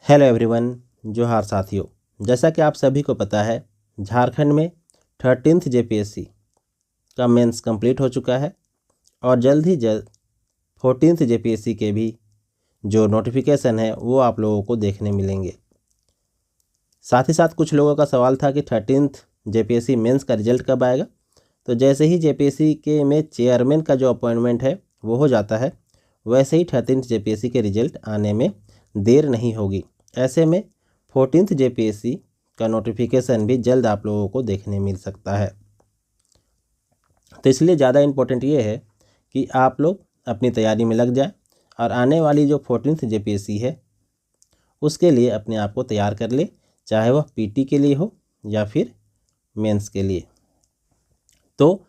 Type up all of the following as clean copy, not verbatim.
Hello everyone, जोहार साथियों। जैसा कि आप सभी को पता है, झारखंड में 13th जेपीएससी का मेंस कंप्लीट हो चुका है और जल्द ही जल्द 14th जेपीएससी के भी जो नोटिफिकेशन है वो आप लोगों को देखने मिलेंगे। साथ ही साथ कुछ लोगों का सवाल था कि 13th जेपीएससी मेंस का रिजल्ट कब आएगा। तो जैसे ही जेपीएससी के में चेयरमैन का जो अपॉइंटमेंट है वो हो जाता है, वैसे ही 13th जेपीएससी के रिजल्ट आने में देर नहीं होगी। ऐसे में 14th जेपीएससी का नोटिफिकेशन भी जल्द आप लोगों को देखने मिल सकता है। तो इसलिए ज़्यादा इम्पोर्टेंट ये है कि आप लोग अपनी तैयारी में लग जाएं और आने वाली जो 14th जेपीएससी है उसके लिए अपने आप को तैयार कर ले, चाहे वह पीटी के लिए हो या फिर मेंस के लिए। तो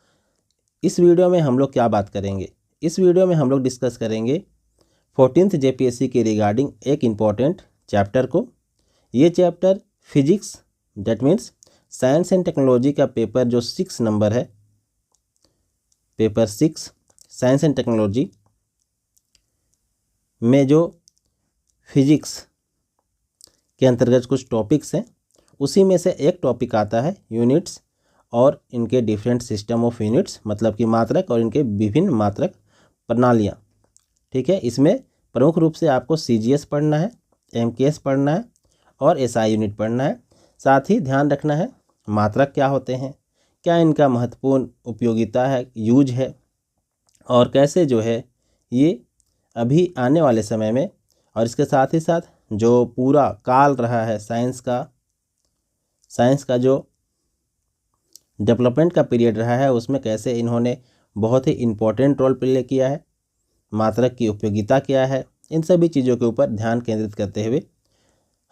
इस वीडियो में हम लोग क्या बात करेंगे? इस वीडियो में हम लोग डिस्कस करेंगे 14th जेपीएससी के रिगार्डिंग एक इम्पॉर्टेंट चैप्टर को। ये chapter physics, that means science and technology का पेपर जो 6 नंबर है, पेपर 6 साइंस एंड टेक्नोलॉजी में जो फिजिक्स के अंतर्गत कुछ टॉपिक्स हैं, उसी में से एक टॉपिक आता है यूनिट्स और इनके डिफरेंट सिस्टम ऑफ यूनिट्स, मतलब कि मात्रक और इनके विभिन्न मात्रक प्रणालियाँ। ठीक है, इसमें प्रमुख रूप से आपको सीजीएस पढ़ना है, एमकेएस पढ़ना है और एसआई यूनिट पढ़ना है। साथ ही ध्यान रखना है मात्रक क्या होते हैं, क्या इनका महत्वपूर्ण उपयोगिता है, यूज है, और कैसे जो है ये अभी आने वाले समय में, और इसके साथ ही साथ जो पूरा काल रहा है साइंस का जो डेवलपमेंट का पीरियड रहा है, उसमें कैसे इन्होंने बहुत ही इम्पोर्टेंट रोल प्ले किया है, मात्रक की उपयोगिता क्या है, इन सभी चीज़ों के ऊपर ध्यान केंद्रित करते हुए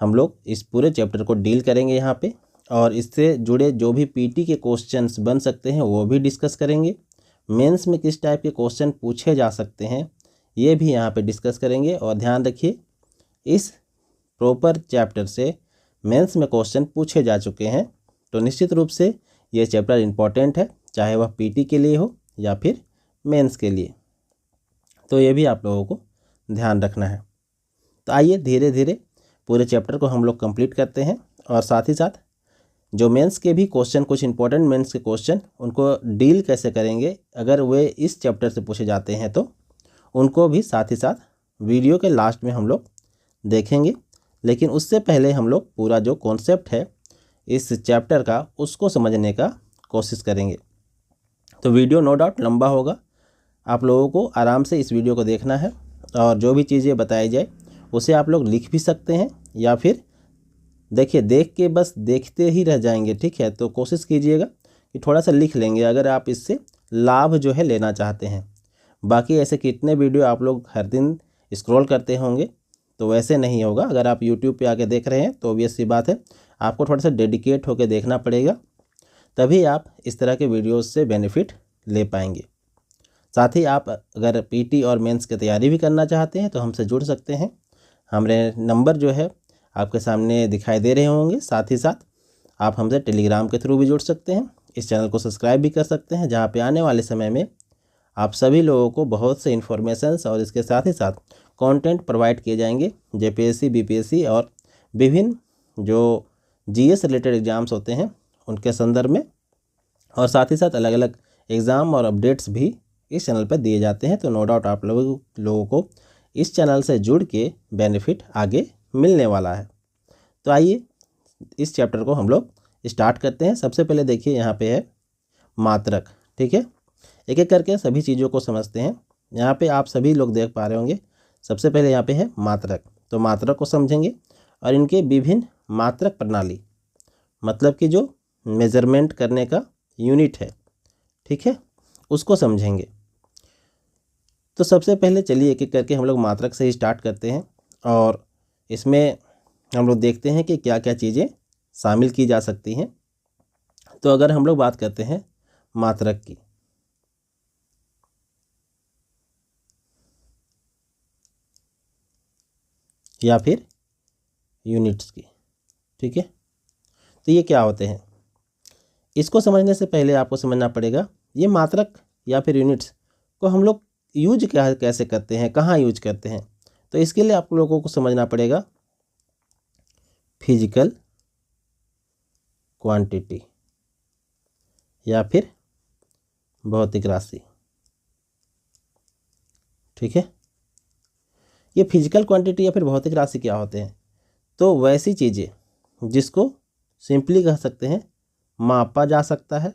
हम लोग इस पूरे चैप्टर को डील करेंगे यहाँ पे। और इससे जुड़े जो भी पीटी के क्वेश्चंस बन सकते हैं वो भी डिस्कस करेंगे। मेंस में किस टाइप के क्वेश्चन पूछे जा सकते हैं ये भी यहाँ पे डिस्कस करेंगे। और ध्यान रखिए, इस प्रॉपर चैप्टर से मेंस में क्वेश्चन पूछे जा चुके हैं, तो निश्चित रूप से ये चैप्टर इम्पॉर्टेंट है, चाहे वह पीटी के लिए हो या फिर मेंस के लिए। तो ये भी आप लोगों को ध्यान रखना है। तो आइए धीरे धीरे पूरे चैप्टर को हम लोग कंप्लीट करते हैं और साथ ही साथ जो मेंस के भी क्वेश्चन, कुछ इंपॉर्टेंट मेंस के क्वेश्चन, उनको डील कैसे करेंगे अगर वे इस चैप्टर से पूछे जाते हैं, तो उनको भी साथ ही साथ वीडियो के लास्ट में हम लोग देखेंगे। लेकिन उससे पहले हम लोग पूरा जो कॉन्सेप्ट है इस चैप्टर का उसको समझने का कोशिश करेंगे। तो वीडियो नो डाउट लंबा होगा, आप लोगों को आराम से इस वीडियो को देखना है और जो भी चीज़ें बताई जाए उसे आप लोग लिख भी सकते हैं या फिर देखिए, देख के बस देखते ही रह जाएंगे। ठीक है, तो कोशिश कीजिएगा कि थोड़ा सा लिख लेंगे अगर आप इससे लाभ जो है लेना चाहते हैं। बाकी ऐसे कितने वीडियो आप लोग हर दिन स्क्रॉल करते होंगे, तो वैसे नहीं होगा। अगर आप यूट्यूब पे आके देख रहे हैं तो ऑब्वियस सी बात है, आपको थोड़ा सा डेडिकेट होकर देखना पड़ेगा, तभी आप इस तरह के वीडियोज़ से बेनिफिट ले पाएंगे। साथ ही आप अगर पीटी और मेंस की तैयारी भी करना चाहते हैं तो हमसे जुड़ सकते हैं। हमारे नंबर जो है आपके सामने दिखाई दे रहे होंगे। साथ ही साथ आप हमसे टेलीग्राम के थ्रू भी जुड़ सकते हैं। इस चैनल को सब्सक्राइब भी कर सकते हैं, जहाँ पे आने वाले समय में आप सभी लोगों को बहुत से इन्फॉर्मेशंस और इसके साथ ही साथ कंटेंट प्रोवाइड किए जाएंगे जेपीएससी, बीपीएससी और विभिन्न जो जीएस रिलेटेड एग्ज़ाम्स होते हैं उनके संदर्भ में, और साथ ही साथ अलग अलग एग्ज़ाम और अपडेट्स भी इस चैनल पर दिए जाते हैं। तो नो डाउट आप लोगों को इस चैनल से जुड़ के बेनिफिट आगे मिलने वाला है। तो आइए इस चैप्टर को हम लोग स्टार्ट करते हैं। सबसे पहले देखिए, यहाँ पे है मात्रक। ठीक है, एक एक करके सभी चीज़ों को समझते हैं। यहाँ पे आप सभी लोग देख पा रहे होंगे, सबसे पहले यहाँ पे है मात्रक। तो मात्रक को समझेंगे और इनके विभिन्न मात्रक प्रणाली, मतलब कि जो मेजरमेंट करने का यूनिट है, ठीक है, उसको समझेंगे। तो सबसे पहले चलिए एक एक करके हम लोग मात्रक से ही स्टार्ट करते हैं और इसमें हम लोग देखते हैं कि क्या क्या चीज़ें शामिल की जा सकती हैं। तो अगर हम लोग बात करते हैं मात्रक की, या फिर यूनिट्स की, ठीक है, तो ये क्या होते हैं, इसको समझने से पहले आपको समझना पड़ेगा ये मात्रक या फिर यूनिट्स को हम लोग यूज कैसे करते हैं, कहाँ यूज करते हैं। तो इसके लिए आप लोगों को समझना पड़ेगा फिजिकल क्वांटिटी या फिर भौतिक राशि। ठीक है, ये फिजिकल क्वांटिटी या फिर भौतिक राशि क्या होते हैं? तो वैसी चीज़ें जिसको सिंपली कह सकते हैं मापा जा सकता है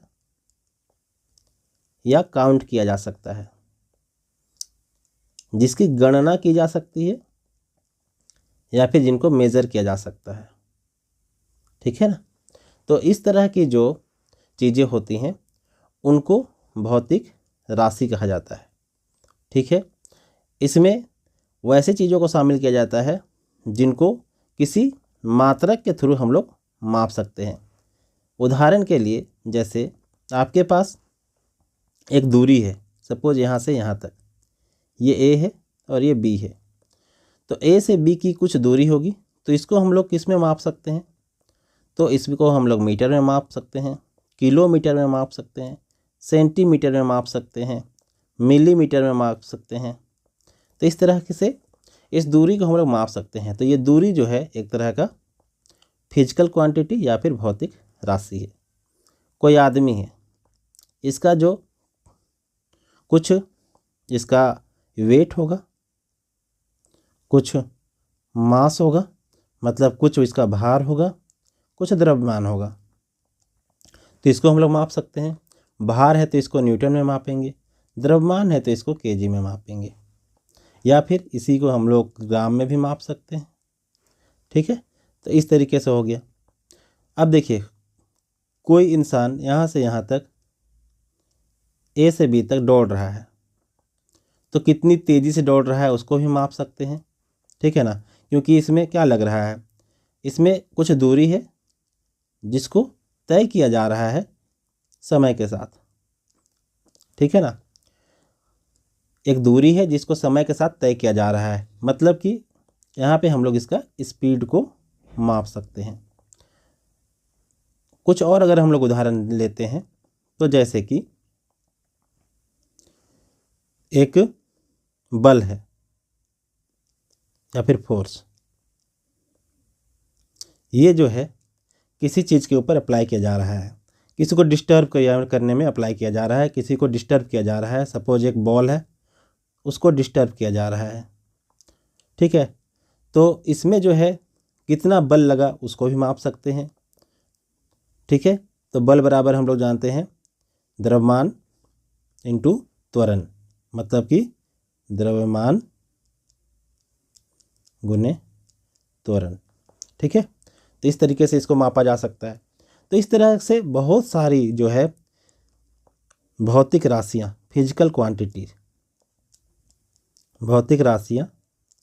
या काउंट किया जा सकता है, जिसकी गणना की जा सकती है या फिर जिनको मेज़र किया जा सकता है। ठीक है ना, तो इस तरह की जो चीज़ें होती हैं उनको भौतिक राशि कहा जाता है। ठीक है, इसमें वैसे चीज़ों को शामिल किया जाता है जिनको किसी मात्रक के थ्रू हम लोग माप सकते हैं। उदाहरण के लिए जैसे आपके पास एक दूरी है, सपोज यहाँ से यहाँ तक, ये ए है और ये बी है। तो ए से बी की कुछ दूरी होगी, तो इसको हम लोग किस में माप सकते हैं? तो इसको हम लोग मीटर में माप सकते हैं, किलोमीटर में माप सकते हैं, सेंटीमीटर में माप सकते हैं, मिलीमीटर में माप सकते हैं। तो इस तरह से इस दूरी को हम लोग माप सकते हैं। तो ये दूरी जो है एक तरह का फिजिकल क्वांटिटी या फिर भौतिक राशि है। कोई आदमी है, इसका जो कुछ इसका वेट होगा, कुछ मास होगा, मतलब कुछ इसका भार होगा, कुछ द्रव्यमान होगा, तो इसको हम लोग माप सकते हैं। भार है तो इसको न्यूटन में मापेंगे, द्रव्यमान है तो इसको केजी में मापेंगे, या फिर इसी को हम लोग ग्राम में भी माप सकते हैं। ठीक है, तो इस तरीके से हो गया। अब देखिए, कोई इंसान यहाँ से यहाँ तक ए से बी तक दौड़ रहा है, तो कितनी तेज़ी से दौड़ रहा है उसको भी माप सकते हैं। ठीक है ना, क्योंकि इसमें क्या लग रहा है, इसमें कुछ दूरी है जिसको तय किया जा रहा है समय के साथ। ठीक है ना, एक दूरी है जिसको समय के साथ तय किया जा रहा है, मतलब कि यहाँ पे हम लोग इसका स्पीड को माप सकते हैं। कुछ और अगर हम लोग उदाहरण लेते हैं, तो जैसे कि एक बल है या फिर फोर्स, ये जो है किसी चीज़ के ऊपर अप्लाई किया जा रहा है, किसी को डिस्टर्ब करने में अप्लाई किया जा रहा है, किसी को डिस्टर्ब किया जा रहा है। सपोज एक बॉल है, उसको डिस्टर्ब किया जा रहा है। ठीक है, तो इसमें जो है कितना बल लगा उसको भी माप सकते हैं। ठीक है, तो बल बराबर हम लोग जानते हैं द्रव्यमान इंटू त्वरण, मतलब कि द्रव्यमान गुने त्वरण। ठीक है, तो इस तरीके से इसको मापा जा सकता है। तो इस तरह से बहुत सारी जो है भौतिक राशियाँ, फिजिकल क्वांटिटी, भौतिक राशियाँ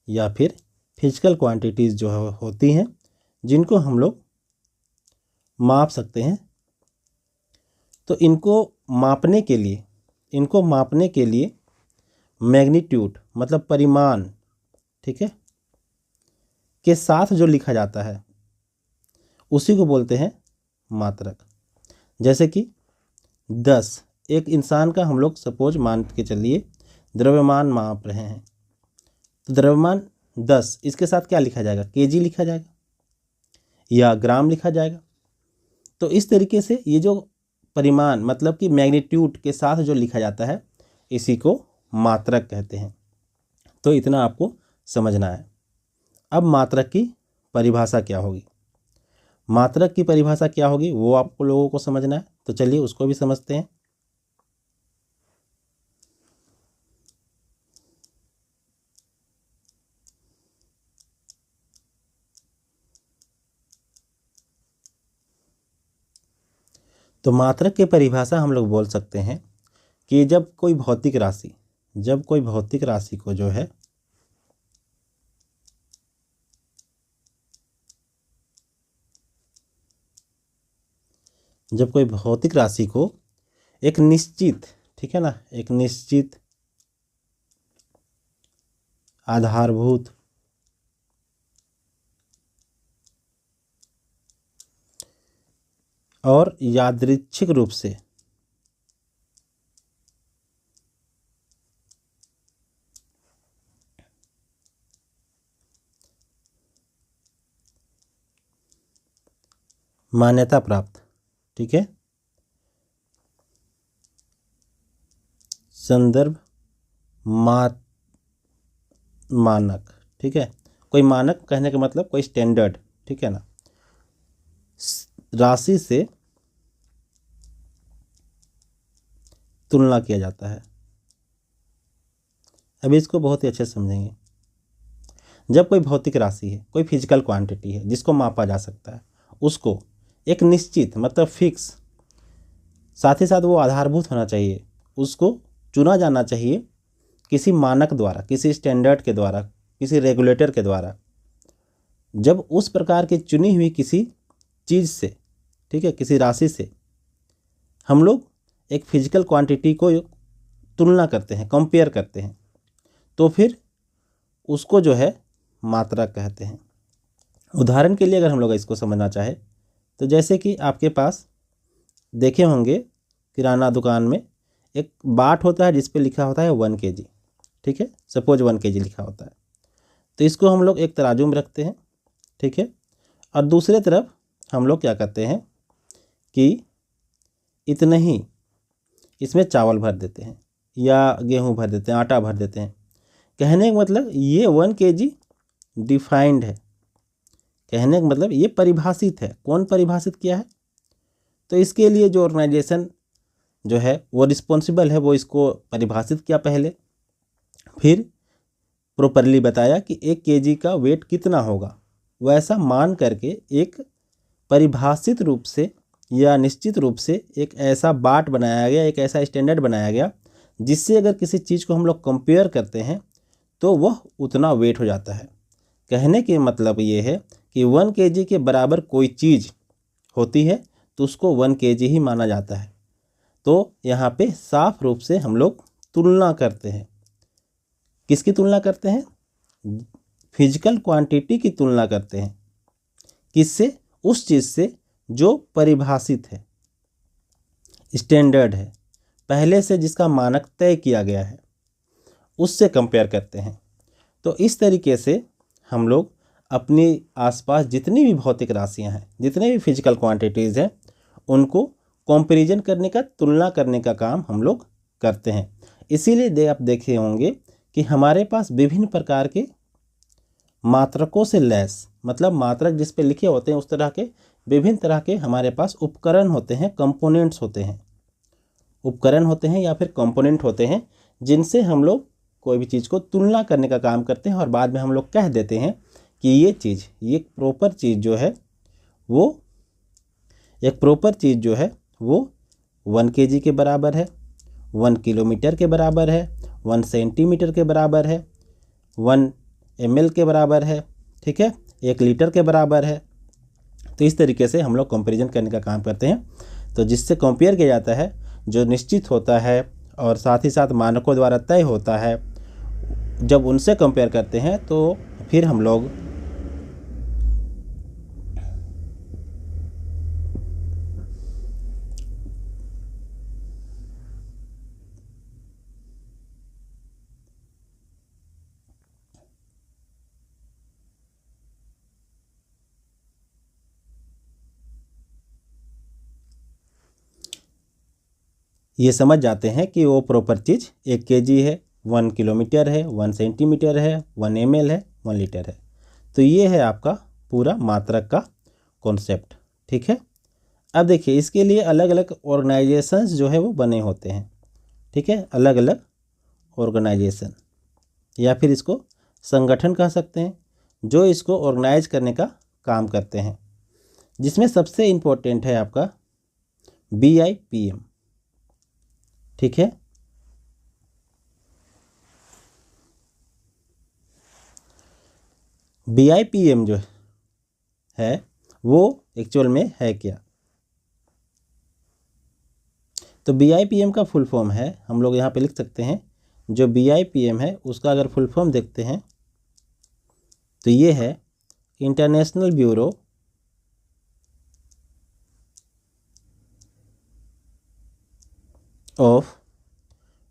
या फिर फिजिकल क्वांटिटीज़ जो होती हैं जिनको हम लोग माप सकते हैं। तो इनको मापने के लिए मैग्नीट्यूड मतलब परिमाण, ठीक है, के साथ जो लिखा जाता है उसी को बोलते हैं मात्रक। जैसे कि 10, एक इंसान का हम लोग सपोज मान के चलिए द्रव्यमान माप रहे हैं, तो द्रव्यमान 10, इसके साथ क्या लिखा जाएगा? केजी लिखा जाएगा या ग्राम लिखा जाएगा। तो इस तरीके से ये जो परिमाण मतलब कि मैग्नीट्यूड के साथ जो लिखा जाता है इसी को मात्रक कहते हैं। तो इतना आपको समझना है। अब मात्रक की परिभाषा क्या होगी, मात्रक की परिभाषा क्या होगी वो आपको लोगों को समझना है। तो चलिए उसको भी समझते हैं। तो मात्रक की परिभाषा हम लोग बोल सकते हैं कि जब कोई भौतिक राशि को जो है जब कोई भौतिक राशि को एक निश्चित, ठीक है ना, एक निश्चित आधारभूत और यादृच्छिक रूप से मान्यता प्राप्त, ठीक है, संदर्भ मानक, ठीक है, कोई मानक कहने का मतलब कोई स्टैंडर्ड, ठीक है ना, राशि से तुलना किया जाता है। अभी इसको बहुत ही अच्छे से समझेंगे। जब कोई भौतिक राशि है, कोई फिजिकल क्वांटिटी है जिसको मापा जा सकता है, उसको एक निश्चित मतलब फिक्स, साथ ही साथ वो आधारभूत होना चाहिए, उसको चुना जाना चाहिए किसी मानक द्वारा, किसी स्टैंडर्ड के द्वारा, किसी रेगुलेटर के द्वारा। जब उस प्रकार की चुनी हुई किसी चीज़ से, ठीक है, किसी राशि से हम लोग एक फिजिकल क्वांटिटी को तुलना करते हैं, कंपेयर करते हैं, तो फिर उसको जो है मात्रा कहते हैं। उदाहरण के लिए अगर हम लोग इसको समझना चाहे तो जैसे कि आपके पास देखे होंगे किराना दुकान में एक बाट होता है जिस पे लिखा होता है 1 kg, ठीक है, सपोज 1 kg लिखा होता है। तो इसको हम लोग एक तराजू में रखते हैं, ठीक है, और दूसरे तरफ हम लोग क्या करते हैं कि इतने ही इसमें चावल भर देते हैं या गेहूं भर देते हैं, आटा भर देते हैं। कहने का मतलब ये 1 kg डिफाइंड है, कहने का मतलब ये परिभाषित है। कौन परिभाषित किया है? तो इसके लिए जो ऑर्गेनाइजेशन जो है वो रिस्पॉन्सिबल है, वो इसको परिभाषित किया पहले, फिर प्रॉपरली बताया कि 1 kg का वेट कितना होगा, वैसा मान करके एक परिभाषित रूप से या निश्चित रूप से एक ऐसा बाट बनाया गया, एक ऐसा स्टैंडर्ड बनाया गया जिससे अगर किसी चीज़ को हम लोग कंपेयर करते हैं तो वह उतना वेट हो जाता है। कहने के मतलब ये है कि 1 kg के बराबर कोई चीज़ होती है तो उसको 1 kg ही माना जाता है। तो यहाँ पे साफ रूप से हम लोग तुलना करते हैं। किसकी तुलना करते हैं? फिजिकल क्वांटिटी की तुलना करते हैं। किससे? उस चीज़ से जो परिभाषित है, स्टैंडर्ड है, पहले से जिसका मानक तय किया गया है, उससे कंपेयर करते हैं। तो इस तरीके से हम लोग अपने आसपास जितनी भी भौतिक राशियां हैं, जितने भी फिजिकल क्वांटिटीज़ हैं, उनको कंपैरिजन करने का, तुलना करने का काम हम लोग करते हैं। इसीलिए आप देखे होंगे कि हमारे पास विभिन्न प्रकार के मात्रकों से लैस, मतलब मात्रक जिस पे लिखे होते हैं उस तरह के विभिन्न तरह के हमारे पास उपकरण होते हैं, कंपोनेंट्स होते हैं, उपकरण होते हैं या फिर कंपोनेंट होते हैं, जिनसे हम लोग कोई भी चीज़ को तुलना करने का काम करते हैं और बाद में हम लोग कह देते हैं कि ये चीज़, ये प्रॉपर चीज़ जो है वो, एक प्रॉपर चीज़ जो है वो 1 kg के बराबर है, 1 किलोमीटर के बराबर है, 1 सेंटीमीटर के बराबर है, 1 ml के बराबर है, ठीक है, 1 लीटर के बराबर है। तो इस तरीके से हम लोग कंपैरिजन करने का काम करते हैं। तो जिससे कंपेयर किया जाता है, जो निश्चित होता है और साथ ही साथ मानकों द्वारा तय होता है, जब उनसे कंपेयर करते हैं तो फिर हम लोग ये समझ जाते हैं कि वो प्रॉपर चीज़ 1 kg है, 1 किलोमीटर है, 1 सेंटीमीटर है, 1 ml है, 1 लीटर है। तो ये है आपका पूरा मात्रक का कॉन्सेप्ट, ठीक है। अब देखिए इसके लिए अलग अलग ऑर्गेनाइजेशंस जो है वो बने होते हैं, ठीक है, अलग अलग ऑर्गेनाइजेशन या फिर इसको संगठन कह सकते हैं, जो इसको ऑर्गेनाइज करने का काम करते हैं, जिसमें सबसे इम्पोर्टेंट है आपका BIPM, ठीक है। BIPM जो है वो एक्चुअल में है क्या? तो BIPM का फुल फॉर्म है, हम लोग यहाँ पे लिख सकते हैं, जो BIPM है उसका अगर फुल फॉर्म देखते हैं तो ये है International Bureau of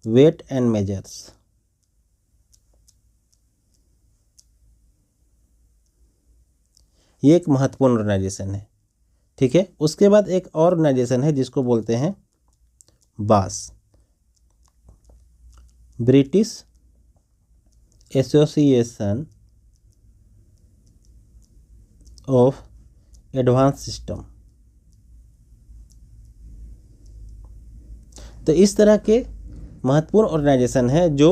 Weight and Measures. ये एक महत्वपूर्ण ऑर्गेनाइजेशन है, ठीक है। उसके बाद एक ऑर्गेनाइजेशन है जिसको बोलते हैं बास, British association of advance system. तो इस तरह के महत्वपूर्ण ऑर्गेनाइजेशन है जो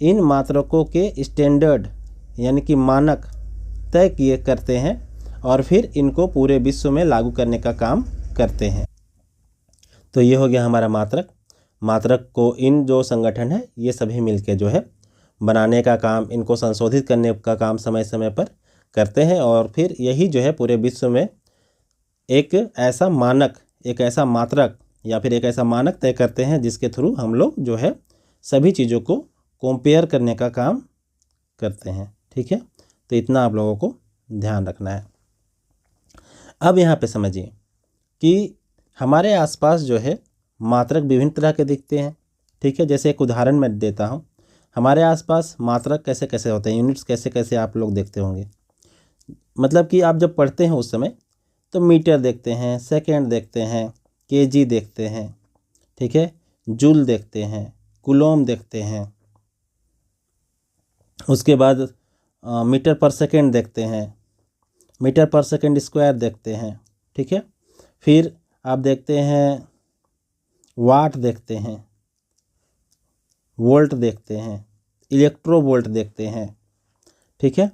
इन मात्रकों के स्टैंडर्ड यानी कि मानक तय किए करते हैं और फिर इनको पूरे विश्व में लागू करने का काम करते हैं। तो ये हो गया हमारा मात्रक। मात्रक को इन जो संगठन है ये सभी मिलके जो है बनाने का काम, इनको संशोधित करने का काम समय समय पर करते हैं और फिर यही जो है पूरे विश्व में एक ऐसा मानक, एक ऐसा मात्रक या फिर एक ऐसा मानक तय करते हैं जिसके थ्रू हम लोग जो है सभी चीज़ों को कंपेयर करने का काम करते हैं। ठीक है, तो इतना आप लोगों को ध्यान रखना है। अब यहाँ पे समझिए कि हमारे आसपास जो है मात्रक विभिन्न तरह के दिखते हैं। ठीक है, जैसे एक उदाहरण मैं देता हूँ। हमारे आसपास मात्रक कैसे कैसे होते हैं, यूनिट्स कैसे कैसे आप लोग देखते होंगे। मतलब कि आप जब पढ़ते हैं उस समय तो मीटर देखते हैं, सेकेंड देखते हैं, केजी देखते हैं, ठीक है, जूल देखते हैं, कूलोम देखते हैं, उसके बाद मीटर पर सेकेंड देखते हैं, मीटर पर सेकेंड स्क्वायर देखते हैं। ठीक है, फिर आप देखते हैं वाट देखते हैं, वोल्ट देखते हैं, इलेक्ट्रो वोल्ट देखते हैं। ठीक है,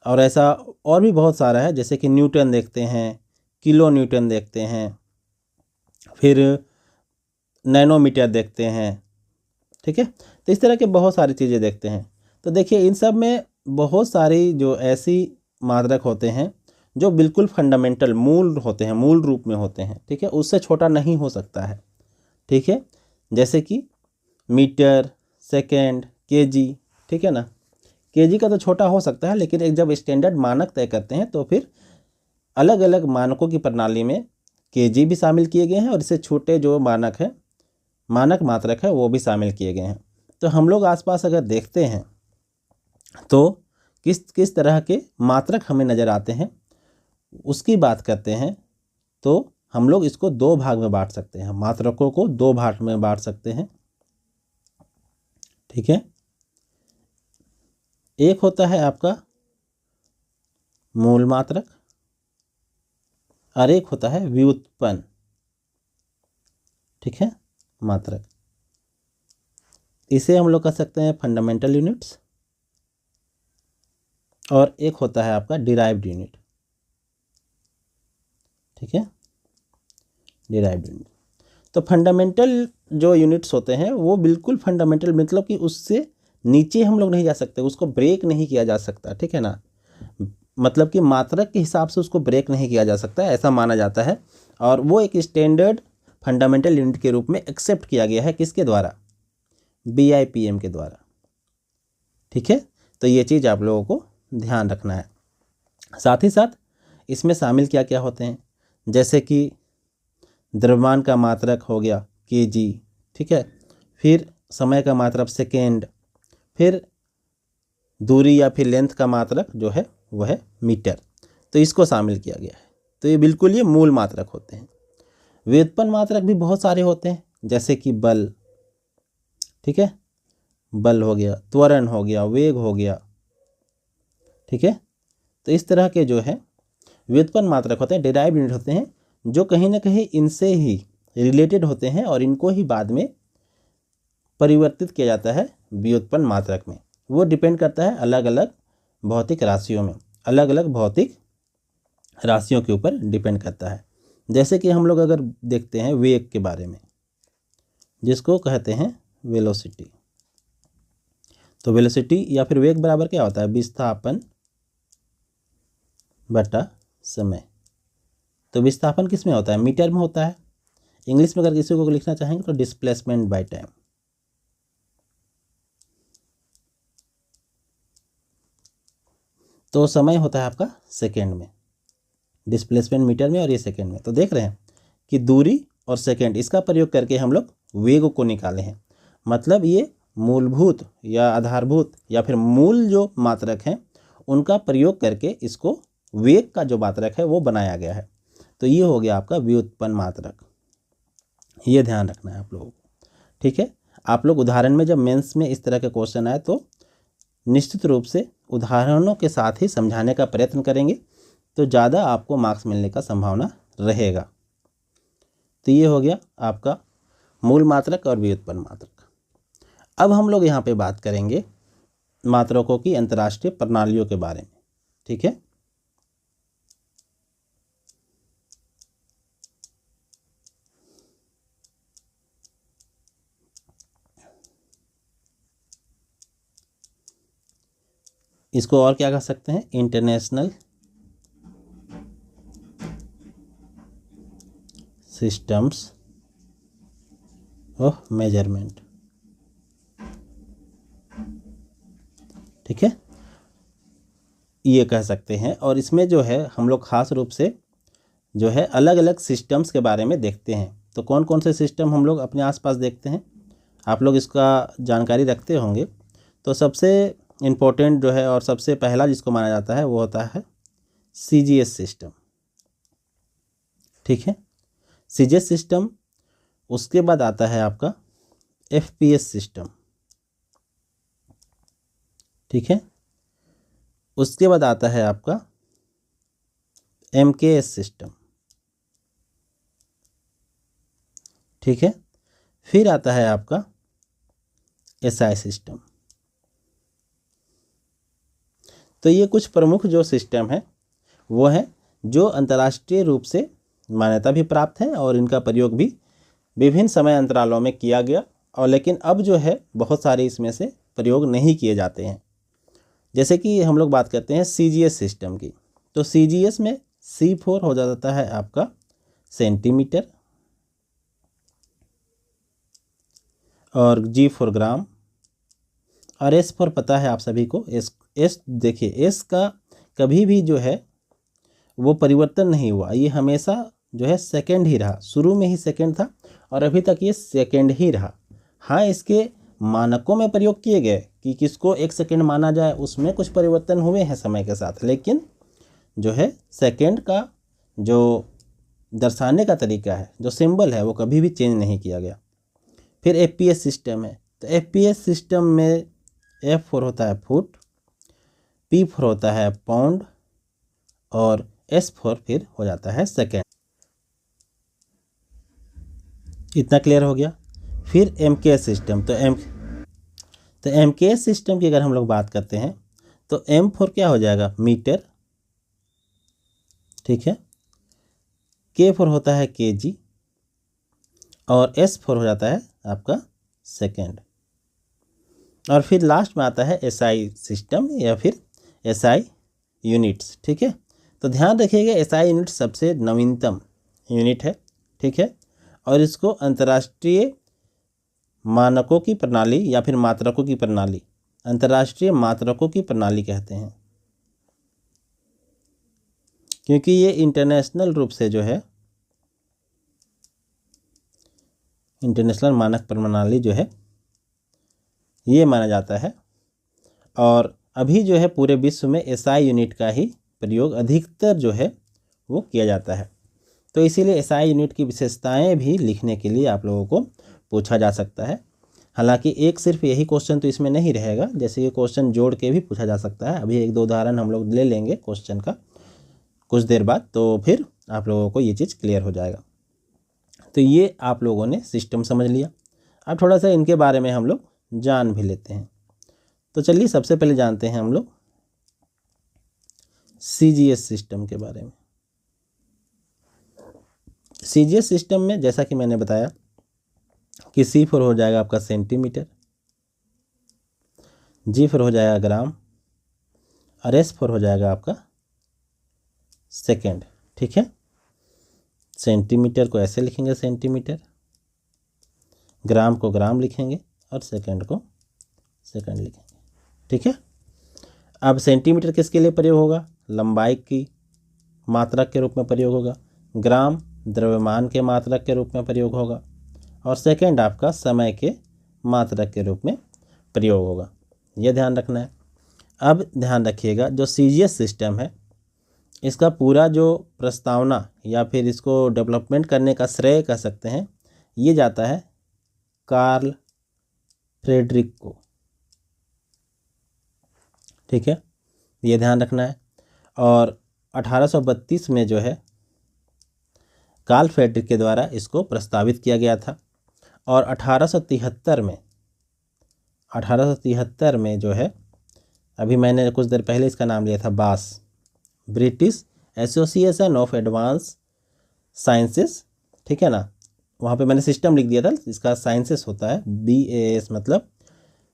और ऐसा और भी बहुत सारा है, जैसे कि न्यूटन देखते हैं, किलो न्यूटन देखते हैं, फिर नैनोमीटर देखते हैं। ठीक है, तो इस तरह के बहुत सारी चीज़ें देखते हैं। तो देखिए इन सब में बहुत सारी जो ऐसी मात्रक होते हैं जो बिल्कुल फंडामेंटल मूल होते हैं, मूल रूप में होते हैं। ठीक है, उससे छोटा नहीं हो सकता है। ठीक है, जैसे कि मीटर, सेकेंड, केजी। ठीक है ना, केजी का तो छोटा हो सकता है, लेकिन एक जब स्टैंडर्ड मानक तय करते हैं तो फिर अलग अलग मानकों की प्रणाली में केजी भी शामिल किए गए हैं और इससे छोटे जो मानक है, मानक मात्रक है, वो भी शामिल किए गए हैं। तो हम लोग आसपास अगर देखते हैं तो किस किस तरह के मात्रक हमें नज़र आते हैं उसकी बात करते हैं। तो हम लोग इसको दो भाग में बांट सकते हैं, मात्रकों को दो भाग में बांट सकते हैं। ठीक है, एक होता है आपका मूल मात्रक और एक होता है व्युत्पन्न। ठीक है, मात्रक, इसे हम लोग कह सकते हैं फंडामेंटल यूनिट्स, और एक होता है आपका डिराइव्ड यूनिट। ठीक है, डिराइव्ड यूनिट। तो फंडामेंटल जो यूनिट्स होते हैं वो बिल्कुल फंडामेंटल, मतलब कि उससे नीचे हम लोग नहीं जा सकते, उसको ब्रेक नहीं किया जा सकता। ठीक है ना, मतलब कि मात्रक के हिसाब से उसको ब्रेक नहीं किया जा सकता, ऐसा माना जाता है। और वो एक स्टैंडर्ड फंडामेंटल यूनिट के रूप में एक्सेप्ट किया गया है, किसके द्वारा, BIPM के द्वारा। ठीक है, तो ये चीज़ आप लोगों को ध्यान रखना है। साथ ही साथ इसमें शामिल क्या क्या होते हैं, जैसे कि द्रव्यमान का मात्रक हो गया केजी। ठीक है, फिर समय का मात्रक सेकेंड, फिर दूरी या फिर लेंथ का मात्रक जो है वह है मीटर। तो इसको शामिल किया गया है। तो ये बिल्कुल ये मूल मात्रक होते हैं। व्युत्पन्न मात्रक भी बहुत सारे होते हैं, जैसे कि बल। ठीक है, बल हो गया, त्वरण हो गया, वेग हो गया। ठीक है, तो इस तरह के जो है व्युत्पन्न मात्रक होते हैं, डिराइव्ड यूनिट होते हैं, जो कहीं ना कहीं इनसे ही रिलेटेड होते हैं और इनको ही बाद में परिवर्तित किया जाता है व्युत्पन्न मात्रक में। वो डिपेंड करता है अलग अलग भौतिक राशियों में, अलग अलग भौतिक राशियों के ऊपर डिपेंड करता है। जैसे कि हम लोग अगर देखते हैं वेग के बारे में, जिसको कहते हैं वेलोसिटी। तो वेलोसिटी या फिर वेग बराबर क्या होता है, विस्थापन बटा समय। तो विस्थापन किस में होता है, मीटर में होता है। इंग्लिश में अगर किसी को लिखना चाहेंगे तो डिस्प्लेसमेंट बाय टाइम। तो समय होता है आपका सेकेंड में, डिस्प्लेसमेंट मीटर में और ये सेकेंड में। तो देख रहे हैं कि दूरी और सेकेंड इसका प्रयोग करके हम लोग वेग को निकाले हैं। मतलब ये मूलभूत या आधारभूत या फिर मूल जो मात्रक हैं उनका प्रयोग करके इसको वेग का जो मात्रक है वो बनाया गया है। तो ये हो गया आपका व्युत्पन्न मात्रक। ये ध्यान रखना है आप लोगों को, ठीक है। आप लोग उदाहरण में जब मेंस में इस तरह के क्वेश्चन आए तो निश्चित रूप से उदाहरणों के साथ ही समझाने का प्रयत्न करेंगे, तो ज़्यादा आपको मार्क्स मिलने का संभावना रहेगा। तो ये हो गया आपका मूल मात्रक और व्युत्पन्न मात्रक। अब हम लोग यहाँ पे बात करेंगे मात्रकों की अंतर्राष्ट्रीय प्रणालियों के बारे में, ठीक है। इसको और क्या कह सकते हैं, इंटरनेशनल सिस्टम्स ऑफ मेजरमेंट, ठीक है, ये कह सकते हैं। और इसमें जो है हम लोग खास रूप से जो है अलग अलग सिस्टम्स के बारे में देखते हैं। तो कौन कौन से सिस्टम हम लोग अपने आसपास देखते हैं, आप लोग इसका जानकारी रखते होंगे। तो सबसे इम्पोर्टेंट जो है और सबसे पहला जिसको माना जाता है वो होता है CGS सिस्टम, ठीक है। CGS सिस्टम, उसके बाद आता है आपका FPS सिस्टम, ठीक है। उसके बाद आता है आपका MKS सिस्टम, ठीक है। फिर आता है आपका SI सिस्टम। तो ये कुछ प्रमुख जो सिस्टम है वो है जो अंतर्राष्ट्रीय रूप से मान्यता भी प्राप्त है और इनका प्रयोग भी विभिन्न समय अंतरालों में किया गया। और लेकिन अब जो है बहुत सारे इसमें से प्रयोग नहीं किए जाते हैं। जैसे कि हम लोग बात करते हैं CGS सिस्टम की, तो CGS में C4 हो जाता है आपका सेंटीमीटर और G4 ग्राम, और S4 पता है आप सभी को। S देखिए, S का कभी भी जो है वो परिवर्तन नहीं हुआ, ये हमेशा जो है सेकंड ही रहा। शुरू में ही सेकंड था और अभी तक ये सेकंड ही रहा। हाँ, इसके मानकों में प्रयोग किए गए कि किसको 1 सेकंड माना जाए, उसमें कुछ परिवर्तन हुए हैं समय के साथ, लेकिन जो है सेकंड का जो दर्शाने का तरीका है, जो सिंबल है, वो कभी भी चेंज नहीं किया गया। फिर FPS सिस्टम है, तो FPS सिस्टम में F4 होता है फुट, P4 होता है पाउंड और S4 फिर हो जाता है सेकेंड। इतना क्लियर हो गया। फिर MKS सिस्टम, तो MKS सिस्टम की अगर हम लोग बात करते हैं तो M4 क्या हो जाएगा, मीटर, ठीक है। K4 होता है kg और S4 हो जाता है आपका सेकेंड। और फिर लास्ट में आता है SI सिस्टम या फिर SI यूनिट्स, ठीक है। तो ध्यान रखिएगा SI यूनिट सबसे नवीनतम यूनिट है, ठीक है। और इसको अंतर्राष्ट्रीय मानकों की प्रणाली या फिर मात्रकों की प्रणाली, अंतर्राष्ट्रीय मात्रकों की प्रणाली कहते हैं, क्योंकि ये इंटरनेशनल रूप से जो है इंटरनेशनल मानक प्रणाली जो है ये माना जाता है। और अभी जो है पूरे विश्व में SI यूनिट का ही प्रयोग अधिकतर जो है वो किया जाता है। तो इसीलिए SI यूनिट की विशेषताएं भी लिखने के लिए आप लोगों को पूछा जा सकता है। हालांकि एक सिर्फ यही क्वेश्चन तो इसमें नहीं रहेगा, जैसे ये क्वेश्चन जोड़ के भी पूछा जा सकता है। अभी 1-2 उदाहरण हम लोग ले लेंगे क्वेश्चन का कुछ देर बाद, तो फिर आप लोगों को ये चीज़ क्लियर हो जाएगा। तो ये आप लोगों ने सिस्टम समझ लिया। अब थोड़ा सा इनके बारे में हम लोग जान भी लेते हैं। तो चलिए सबसे पहले जानते हैं हम लोग CGS सिस्टम के बारे में। CGS सिस्टम में जैसा कि मैंने बताया कि C4 हो जाएगा आपका सेंटीमीटर, G4 हो जाएगा ग्राम और S4 हो जाएगा आपका सेकेंड, ठीक है। सेंटीमीटर को ऐसे लिखेंगे सेंटीमीटर, ग्राम को ग्राम लिखेंगे और सेकेंड को सेकेंड लिखेंगे, ठीक है। अब सेंटीमीटर किसके लिए प्रयोग होगा, लंबाई की मात्रक के रूप में प्रयोग होगा। ग्राम द्रव्यमान के मात्रक के रूप में प्रयोग होगा और सेकेंड आपका समय के मात्रक के रूप में प्रयोग होगा। यह ध्यान रखना है। अब ध्यान रखिएगा जो CGS सिस्टम है इसका पूरा जो प्रस्तावना या फिर इसको डेवलपमेंट करने का श्रेय कह सकते हैं, ये जाता है कार्ल फ्रेडरिक को। ठीक है, ये ध्यान रखना है। और 1832 में जो है कार्ल फ्रेडरिक के द्वारा इसको प्रस्तावित किया गया था। और 1873 में जो है, अभी मैंने कुछ देर पहले इसका नाम लिया था, बास, British association of advance sciences. ठीक है ना, वहाँ पे मैंने सिस्टम लिख दिया था, इसका साइंसेस होता है BAS, मतलब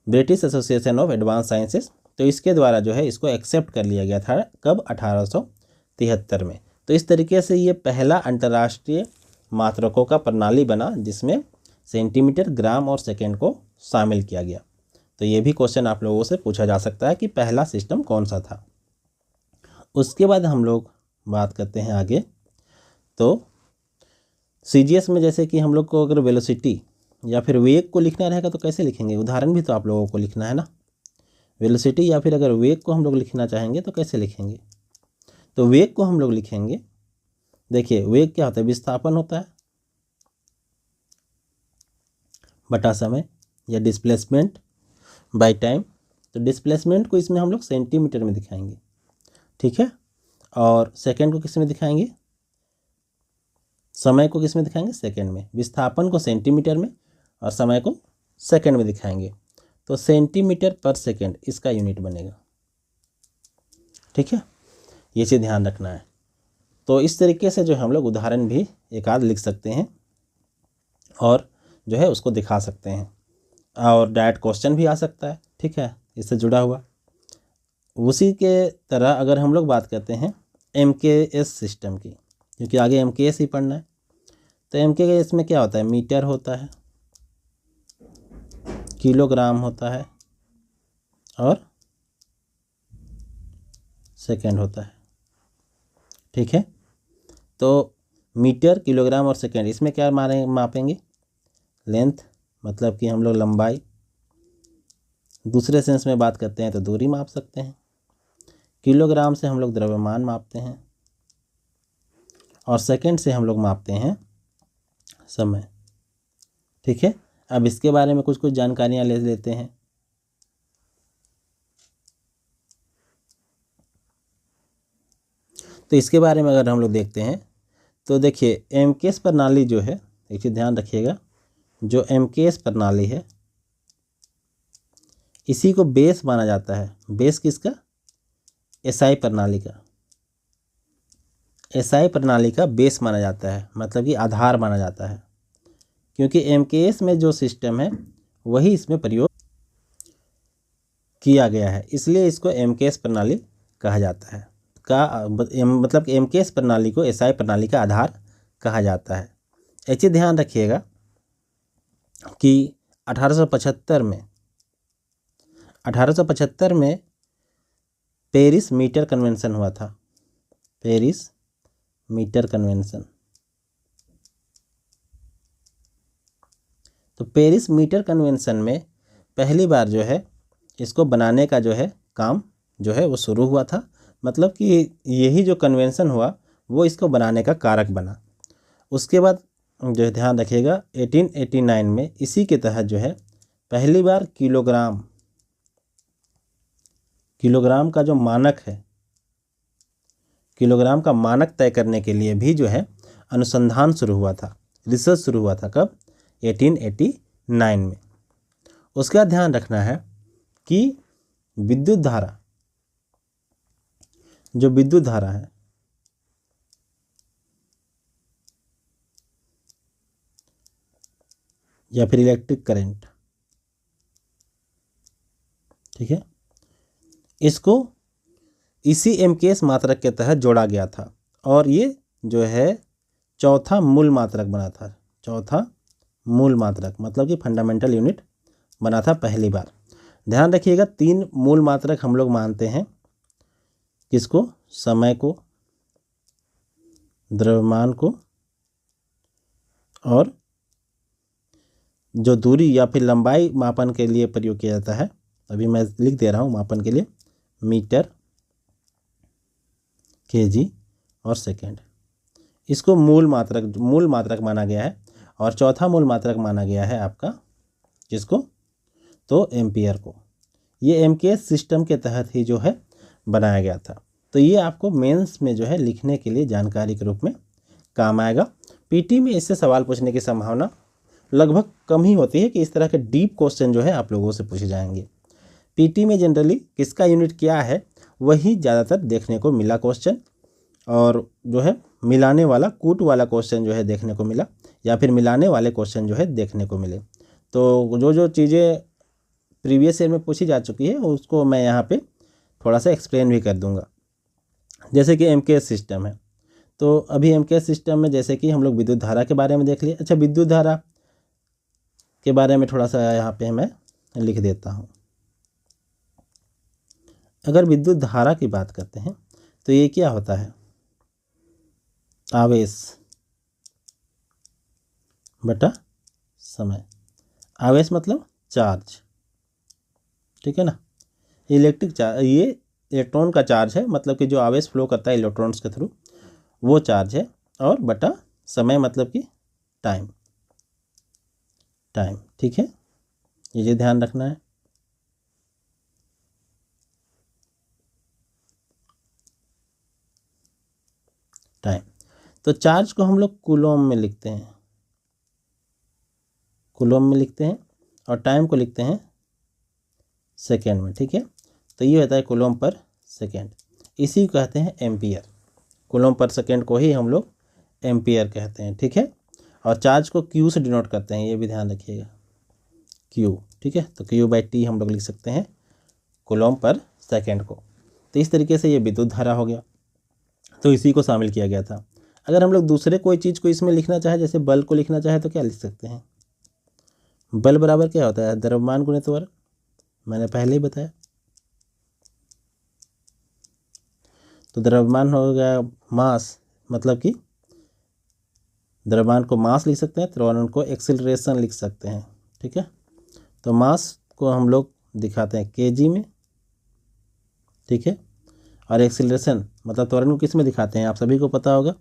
British association of advance sciences. तो इसके द्वारा जो है इसको एक्सेप्ट कर लिया गया था, कब? 1873 में। तो इस तरीके से ये पहला अंतर्राष्ट्रीय मात्रकों का प्रणाली बना जिसमें सेंटीमीटर, ग्राम और सेकेंड को शामिल किया गया। तो ये भी क्वेश्चन आप लोगों से पूछा जा सकता है कि पहला सिस्टम कौन सा था। उसके बाद हम लोग बात करते हैं आगे। तो CGS में जैसे कि हम लोग को अगर वेलोसिटी या फिर वेग को लिखना रहेगा तो कैसे लिखेंगे? उदाहरण भी तो आप लोगों को लिखना है ना। वेलोसिटी या फिर अगर वेग को हम लोग लिखना चाहेंगे तो कैसे लिखेंगे? तो वेग को हम लोग लिखेंगे, देखिए वेग क्या होता है? विस्थापन होता है बटा समय, या डिस्प्लेसमेंट बाय टाइम। तो डिस्प्लेसमेंट को इसमें हम लोग सेंटीमीटर में दिखाएंगे। ठीक है, और सेकेंड को किस में दिखाएंगे? समय को किस में दिखाएंगे? सेकेंड में। विस्थापन को सेंटीमीटर में और समय को सेकेंड में दिखाएंगे। तो सेंटीमीटर पर सेकेंड इसका यूनिट बनेगा। ठीक है, ये चीज़ ध्यान रखना है। तो इस तरीके से जो हम लोग उदाहरण भी एक आध लिख सकते हैं और जो है उसको दिखा सकते हैं, और डायरेक्ट क्वेश्चन भी आ सकता है। ठीक है, इससे जुड़ा हुआ। उसी के तरह अगर हम लोग बात करते हैं MKS सिस्टम की, क्योंकि आगे MKS ही पढ़ना है। तो MKS में क्या होता है? मीटर होता है, किलोग्राम होता है और सेकेंड होता है। ठीक है, तो मीटर, किलोग्राम और सेकेंड, इसमें क्या मापेंगे? लेंथ, मतलब कि हम लोग लंबाई। दूसरे सेंस में बात करते हैं तो दूरी माप सकते हैं। किलोग्राम से हम लोग द्रव्यमान मापते हैं और सेकेंड से हम लोग मापते हैं समय। ठीक है, अब इसके बारे में कुछ जानकारियां ले लेते हैं। तो इसके बारे में अगर हम लोग देखते हैं तो देखिए MKS प्रणाली जो है, देखिए ध्यान रखिएगा, जो MKS प्रणाली है इसी को बेस माना जाता है। बेस किसका? SI प्रणाली का। SI प्रणाली का बेस माना जाता है, मतलब कि आधार माना जाता है, क्योंकि MKS में जो सिस्टम है वही इसमें प्रयोग किया गया है, इसलिए इसको MKS प्रणाली कहा जाता है। मतलब कि MKS प्रणाली को SI प्रणाली का आधार कहा जाता है। एक चीज़ ध्यान रखिएगा कि 1875 में पेरिस मीटर कन्वेंशन हुआ था। Paris metre convention. तो पेरिस मीटर कन्वेंशन में पहली बार जो है इसको बनाने का जो है काम जो है वो शुरू हुआ था, मतलब कि यही जो कन्वेंशन हुआ वो इसको बनाने का कारक बना। उसके बाद जो है ध्यान रखिएगा 1889 में इसी के तहत जो है पहली बार किलोग्राम का जो मानक है, किलोग्राम का मानक तय करने के लिए भी जो है अनुसंधान शुरू हुआ था, रिसर्च शुरू हुआ था। कब? 1889 में। उसका ध्यान रखना है कि विद्युत धारा, जो विद्युत धारा है या फिर इलेक्ट्रिक करंट, ठीक है, इसको इसी MKS मात्रक के तहत जोड़ा गया था और ये जो है चौथा मूल मात्रक बना था। चौथा मूल मात्रक मतलब कि फंडामेंटल यूनिट बना था पहली बार। ध्यान रखिएगा 3 मूल मात्रक हम लोग मानते हैं। किसको? समय को, द्रव्यमान को और जो दूरी या फिर लंबाई मापन के लिए प्रयोग किया जाता है, अभी मैं लिख दे रहा हूँ मापन के लिए, मीटर, केजी और सेकेंड। इसको मूल मात्रक माना गया है। और चौथा मूल मात्रक माना गया है आपका किसको, तो एम्पियर को। ये एमकेएस सिस्टम के तहत ही जो है बनाया गया था। तो ये आपको मेंस में जो है लिखने के लिए जानकारी के रूप में काम आएगा। पीटी में इससे सवाल पूछने की संभावना लगभग कम ही होती है कि इस तरह के डीप क्वेश्चन जो है आप लोगों से पूछे जाएंगे। पीटी में जनरली किसका यूनिट क्या है वही ज़्यादातर देखने को मिला क्वेश्चन, और जो है मिलाने वाला कूट वाला क्वेश्चन जो है देखने को मिला, या फिर मिलाने वाले क्वेश्चन जो है देखने को मिले। तो जो चीज़ें प्रीवियस ईयर में पूछी जा चुकी है उसको मैं यहाँ पे थोड़ा सा एक्सप्लेन भी कर दूंगा। जैसे कि एमकेएस सिस्टम है, तो अभी एमकेएस सिस्टम में जैसे कि हम लोग विद्युत धारा के बारे में देख लिए। अच्छा, विद्युत धारा के बारे में थोड़ा सा यहाँ पे मैं लिख देता हूँ। अगर विद्युत धारा की बात करते हैं तो ये क्या होता है, आवेश बटा समय। आवेश मतलब चार्ज, ठीक है ना। इलेक्ट्रिक चार्ज, ये इलेक्ट्रॉन का चार्ज है, मतलब कि जो आवेश फ्लो करता है इलेक्ट्रॉन्स के थ्रू वो चार्ज है। और बटा समय मतलब कि टाइम, ठीक है, ये ध्यान रखना है। टाइम, तो चार्ज को हम लोग कूलोम में लिखते हैं, और टाइम को लिखते हैं सेकेंड में, ठीक है। तो ये होता है कूलोम पर सेकेंड, इसी को कहते हैं एम्पियर। कूलोम पर सेकेंड को ही हम लोग एम्पियर कहते हैं, ठीक है। और चार्ज को क्यू से डिनोट करते हैं, ये भी ध्यान रखिएगा, क्यू, ठीक है। तो Q/T हम लोग लिख सकते हैं कूलोम पर सेकेंड को। तो इस तरीके से ये विद्युत धारा हो गया, तो इसी को शामिल किया गया था। अगर हम लोग दूसरे कोई चीज़ को इसमें लिखना चाहे, जैसे बल को लिखना चाहे, तो क्या लिख सकते हैं, बल बराबर क्या होता है, द्रव्यमान गुणित त्वरण, मैंने पहले ही बताया। तो द्रव्यमान हो गया मास, मतलब कि द्रव्यमान को मास लिख सकते हैं, त्वरण को एक्सीलरेशन लिख सकते हैं, ठीक है। तो मास को हम लोग दिखाते हैं केजी में, ठीक है। और एक्सीलरेशन मतलब त्वरण को किस में दिखाते हैं, आप सभी को पता होगा,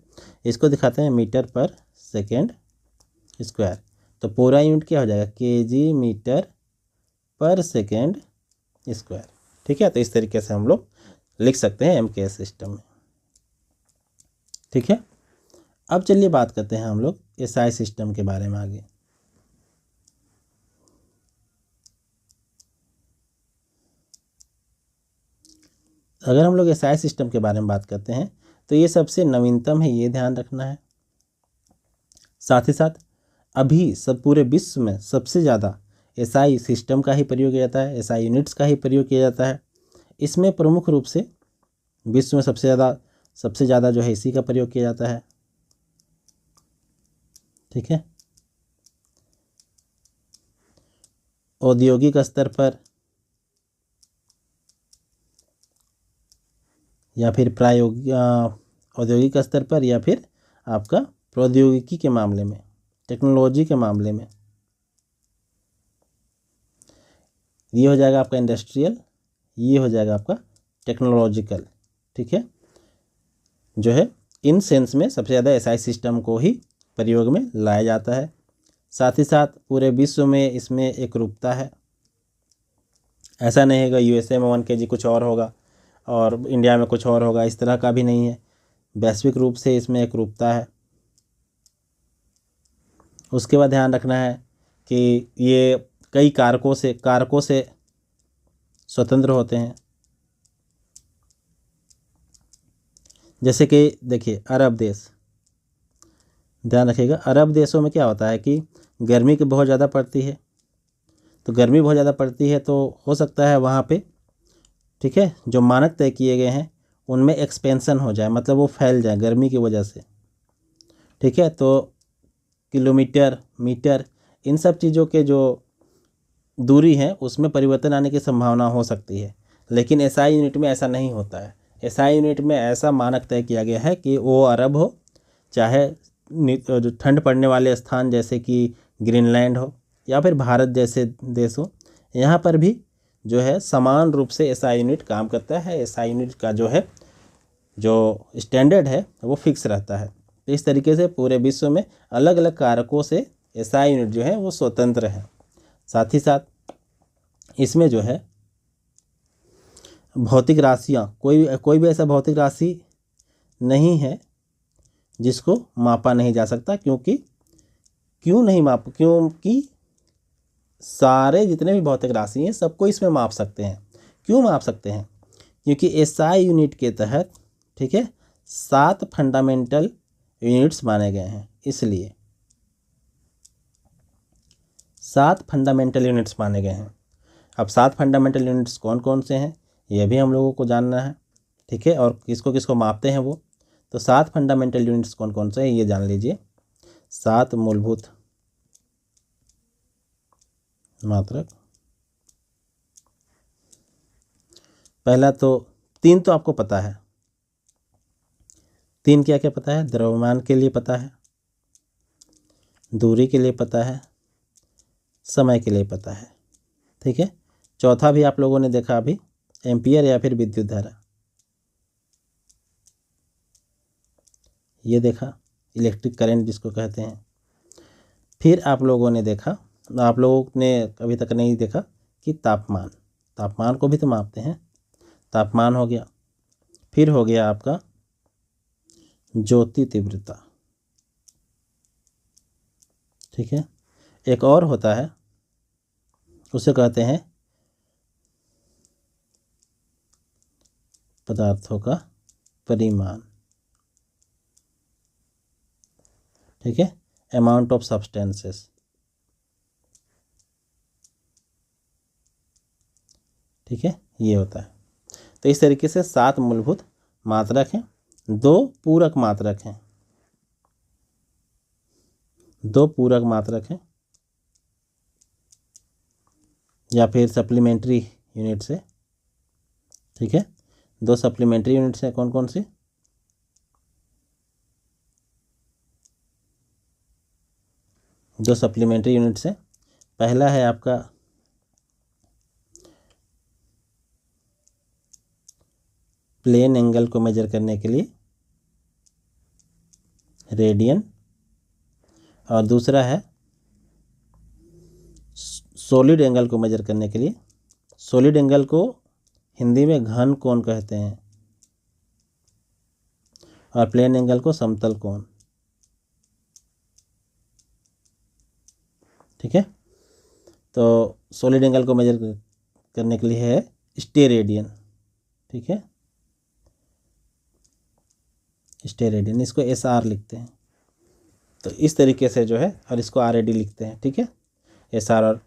इसको दिखाते हैं मीटर पर सेकेंड स्क्वायर। तो पूरा यूनिट क्या हो जाएगा, केजी मीटर पर सेकेंड स्क्वायर, ठीक है। तो इस तरीके से हम लोग लिख सकते हैं एमकेएस सिस्टम में, ठीक है। अब चलिए बात करते हैं हम लोग एसआई सिस्टम के बारे में आगे। अगर हम लोग एसआई सिस्टम के बारे में बात करते हैं तो ये सबसे नवीनतम है, ये ध्यान रखना है। साथ ही साथ अभी सब पूरे विश्व में सबसे ज़्यादा एसआई सिस्टम का ही प्रयोग किया जाता है, एसआई यूनिट्स का ही प्रयोग किया जाता है। इसमें प्रमुख रूप से विश्व में सबसे ज़्यादा जो है इसी का प्रयोग किया जाता है, ठीक है। औद्योगिक स्तर पर या फिर औद्योगिक स्तर पर, या फिर आपका प्रौद्योगिकी के मामले में, टेक्नोलॉजी के मामले में, ये हो जाएगा आपका इंडस्ट्रियल, ये हो जाएगा आपका टेक्नोलॉजिकल, ठीक है। जो है इन सेंस में सबसे ज़्यादा एसआई सिस्टम को ही प्रयोग में लाया जाता है। साथ ही साथ पूरे विश्व में इसमें एक रूपता है, ऐसा नहीं है यूएसए में 1 kg कुछ और होगा और इंडिया में कुछ और होगा, इस तरह का भी नहीं है। वैश्विक रूप से इसमें एक रूपता है। उसके बाद ध्यान रखना है कि ये कई कारकों से स्वतंत्र होते हैं। जैसे कि देखिए अरब देश, ध्यान रखिएगा, अरब देशों में क्या होता है कि गर्मी की बहुत ज़्यादा पड़ती है। तो गर्मी बहुत ज़्यादा पड़ती है तो हो सकता है वहाँ पे, ठीक है, जो मानक तय किए गए हैं उनमें एक्सपेंशन हो जाए, मतलब वो फैल जाए गर्मी की वजह से, ठीक है। तो किलोमीटर, मीटर, इन सब चीज़ों के जो दूरी है उसमें परिवर्तन आने की संभावना हो सकती है। लेकिन एसआई यूनिट में ऐसा नहीं होता है। एसआई यूनिट में ऐसा मानक तय किया गया है कि वो अरब हो, चाहे जो ठंड पड़ने वाले स्थान जैसे कि ग्रीनलैंड हो, या फिर भारत जैसे देश हो, यहाँ पर भी जो है समान रूप से एसआई यूनिट काम करता है। एसआई यूनिट का जो है जो स्टैंडर्ड है वो फिक्स रहता है। तो इस तरीके से पूरे विश्व में अलग अलग कारकों से एसआई यूनिट जो है वो स्वतंत्र है। साथ ही साथ इसमें जो है भौतिक राशियाँ, कोई भी ऐसा भौतिक राशि नहीं है जिसको मापा नहीं जा सकता। क्योंकि सारे जितने भी भौतिक राशि हैं सबको इसमें माप सकते हैं। क्यों माप सकते हैं? क्योंकि एसआई यूनिट के तहत, ठीक है, 7 फंडामेंटल यूनिट्स माने गए हैं। इसलिए 7 फंडामेंटल यूनिट्स माने गए हैं। अब 7 फंडामेंटल यूनिट्स कौन कौन से हैं यह भी हम लोगों को जानना है, ठीक है, और किसको किसको मापते हैं वो। तो 7 फंडामेंटल यूनिट्स कौन कौन से हैं ये जान लीजिए। 7 मूलभूत मात्रक। पहला तो 3 तो आपको पता है। 3 क्या क्या पता है? द्रव्यमान के लिए पता है, दूरी के लिए पता है, समय के लिए पता है, ठीक है। चौथा भी आप लोगों ने देखा अभी, एम्पियर या फिर विद्युत धारा, ये देखा, इलेक्ट्रिक करंट जिसको कहते हैं। फिर आप लोगों ने देखा, आप लोगों ने अभी तक नहीं देखा कि तापमान को भी तो मापते हैं। तापमान हो गया। फिर हो गया आपका ज्योति तीव्रता, ठीक है। एक और होता है, उसे कहते हैं पदार्थों का परिमाण, ठीक है, अमाउंट ऑफ सब्सटेंसेस, ठीक है, ये होता है। तो इस तरीके से 7 मूलभूत मात्रक हैं, 2 पूरक मात्रक हैं, 2 पूरक मात्रक हैं या फिर सप्लीमेंट्री यूनिट्स है, ठीक है। 2 सप्लीमेंट्री यूनिट्स हैं, कौन कौन सी? 2 सप्लीमेंट्री यूनिट्स हैं। पहला है आपका प्लेन एंगल को मेजर करने के लिए रेडियन, और दूसरा है सॉलिड एंगल को मेजर करने के लिए, सॉलिड एंगल को हिंदी में घन कोण कहते हैं, और प्लेन एंगल को समतल कोण, ठीक है। तो सॉलिड एंगल को मेजर करने के लिए है स्टेरेडियन, ठीक है, स्टेरेडियन, इसको SR लिखते हैं। तो इस तरीके से जो है, और इसको RAD लिखते हैं, ठीक है, SR और